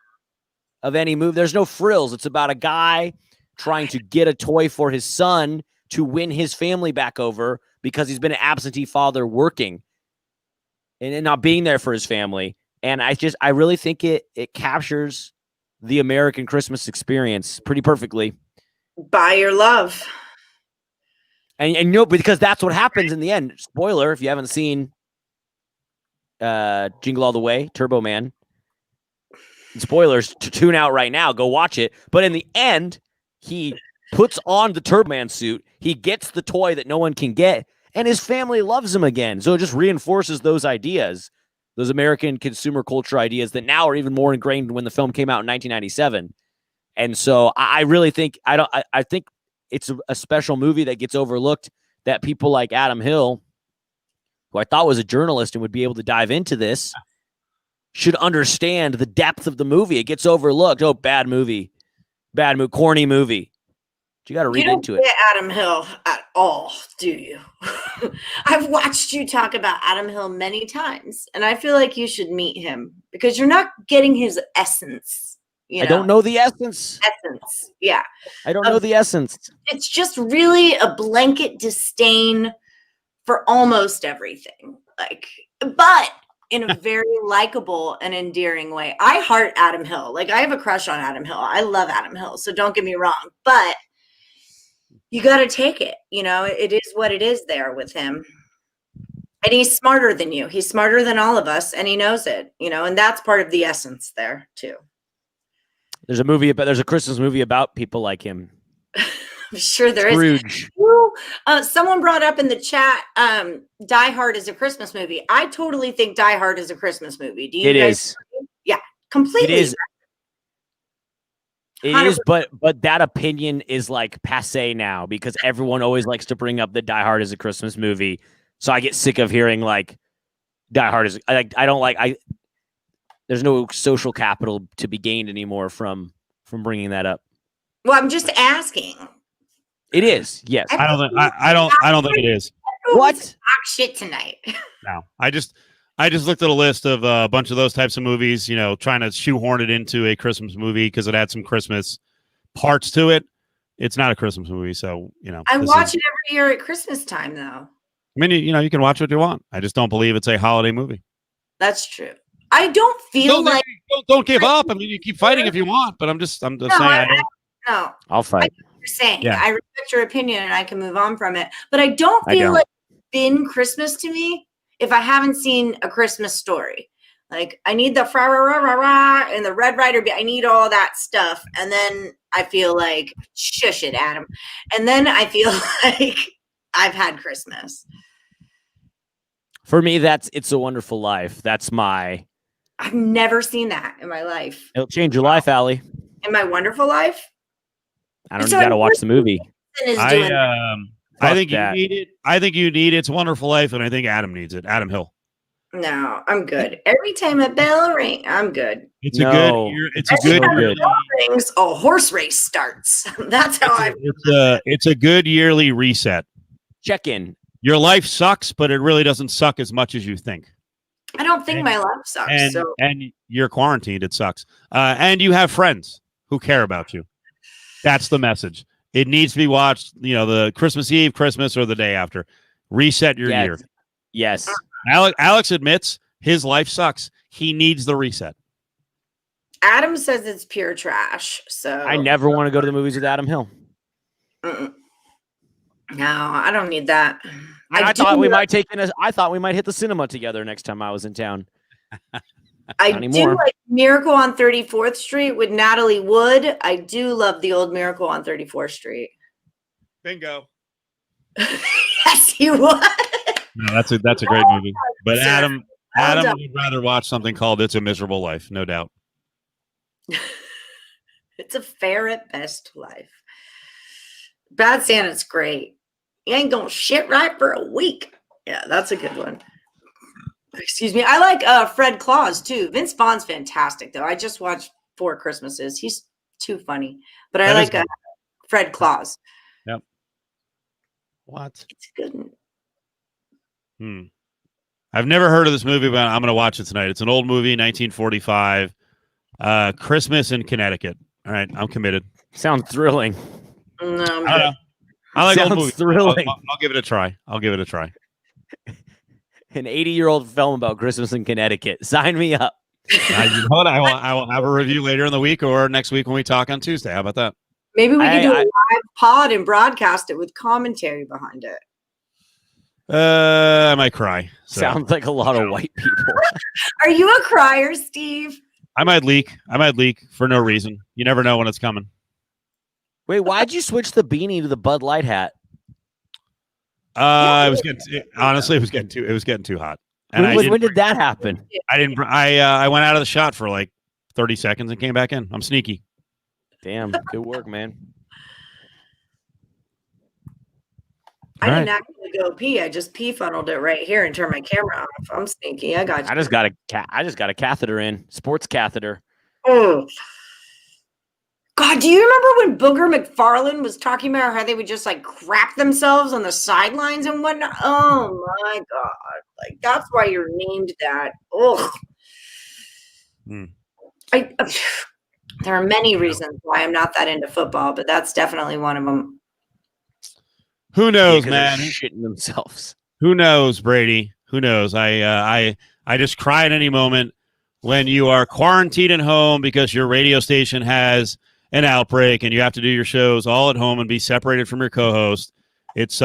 of any movie. There's no frills. It's about a guy trying to get a toy for his son to win his family back over because he's been an absentee father working and not being there for his family. And I really think it captures the American Christmas experience pretty perfectly. Buy Your Love. And because that's what happens in the end. Spoiler, if you haven't seen Jingle All the Way, Turbo Man. Spoilers, to tune out right now. Go watch it. But in the end, he puts on the Turbo Man suit. He gets the toy that no one can get, and his family loves him again. So it just reinforces those ideas, those American consumer culture ideas that now are even more ingrained when the film came out in 1997. And so I really think I think it's a special movie that gets overlooked, that people like Adam Hill, who I thought was a journalist and would be able to dive into this, should understand the depth of the movie. It gets overlooked. Oh, bad movie, corny movie. But you got to read into it. You don't get Adam Hill at all, do you? I've watched you talk about Adam Hill many times, and I feel like you should meet him because you're not getting his essence. I don't know the essence. Yeah. I don't know the essence. It's just really a blanket disdain for almost everything. But in a very likable and endearing way. I heart Adam Hill. Like, I have a crush on Adam Hill. I love Adam Hill. So don't get me wrong. But you got to take it. It is what it is there with him. And he's smarter than you. He's smarter than all of us. And he knows it, and that's part of the essence there, too. There's a Christmas movie about people like him. I'm sure there Scrooge. is. Someone brought up in the chat, Die Hard is a Christmas movie. I totally think Die Hard is a Christmas movie. Do you It guys is. agree? Yeah, completely. It is. It 100%. is, but that opinion is like passe now because everyone always likes to bring up that Die Hard is a Christmas movie. So I get sick of hearing like Die Hard is. There's no social capital to be gained anymore from bringing that up. Well, I'm just asking. It is, yes. I don't think it is. What? Talk shit tonight. No, I just looked at a list of a bunch of those types of movies, trying to shoehorn it into a Christmas movie because it had some Christmas parts to it. It's not a Christmas movie, so I watch it every year at Christmas time, though. I mean, you can watch what you want. I just don't believe it's a holiday movie. That's true. I don't feel like don't give up. I mean, you keep fighting if you want, but I'm just saying. No. I'll fight. You're saying Yeah. I respect your opinion and I can move on from it, but I don't feel like been Christmas to me if I haven't seen A Christmas Story. Like, I need the fra ra ra ra ra and the Red Rider. I need all that stuff. And then I feel like, shush it, Adam. And then I feel like I've had Christmas. For me, that's It's a Wonderful Life. That's my. I've never seen that in my life. It'll change your life, Allie. In my wonderful life? I don't. So You got to watch the movie. I think that. you need it. I think you need It's a Wonderful Life, and I think Adam needs it. Adam Hill. No, I'm good. Every time a bell rings, I'm good. It's No. a good. It's a Every good. time good. a bell rings, a horse race starts. That's how I. It's a good yearly reset. Check in. Your life sucks, but it really doesn't suck as much as you think. I don't think And- my life sucks. And you're quarantined. It sucks. And you have friends who care about you. That's the message. It needs to be watched. The Christmas Eve, Christmas, or the day after. Reset your year. Yes. Alex admits his life sucks. He needs the reset. Adam says it's pure trash. So I never want to go to the movies with Adam Hill. Mm-mm. No, I don't need that. I do thought we love- might I thought we might hit the cinema together next time I was in town. I Not do anymore. like Miracle on 34th Street with Natalie Wood. I do love the old Miracle on 34th Street. Bingo. Yes, you would. No, that's a great movie. But Sir, Adam well done. would rather watch something called It's a Miserable Life, no doubt. It's a fair at best life. Bad Santa's great. You ain't gonna shit right for a week. Yeah, that's a good one. Excuse me. I like Fred Claus too. Vince Vaughn's fantastic though. I just watched 4 Christmases. He's too funny. But I That is like Fred Claus. What? It's a good. I've never heard of this movie, but I'm going to watch it tonight. It's an old movie, 1945. Christmas in Connecticut. All right, I'm committed. Sounds thrilling. No, I don't know. I like old Sounds movies. thrilling. I'll give it a try. An 80-year-old film about Christmas in Connecticut. Sign me up. You know what? I will have a review later in the week or next week when we talk on Tuesday. How about that? maybe we could do a I- live pod and broadcast it with commentary behind it. I might cry. So. Sounds like a lot of white people. Are you a crier, Steve? I might leak for no reason. You never know when it's coming. Wait, why'd you switch the beanie to the Bud Light hat? It was getting too hot. And When did that happen? I went out of the shot for like 30 seconds and came back in. I'm sneaky. Damn, good work, man. I All didn't right. actually go pee. I just pee funneled it right here and turned my camera off. I'm sneaky. I got you. I just got a catheter in, sports catheter. Oh. God, do you remember when Booger McFarland was talking about how they would just like crap themselves on the sidelines and whatnot? Oh my God. Like, that's why you're named that. Ugh. Hmm. There are many reasons why I'm not that into football, but that's definitely one of them. Who knows, 'Cause they're man? shitting themselves. Who knows, Brady? Who knows? I just cry at any moment when you are quarantined at home because your radio station has an outbreak and you have to do your shows all at home and be separated from your co-host. It sucks.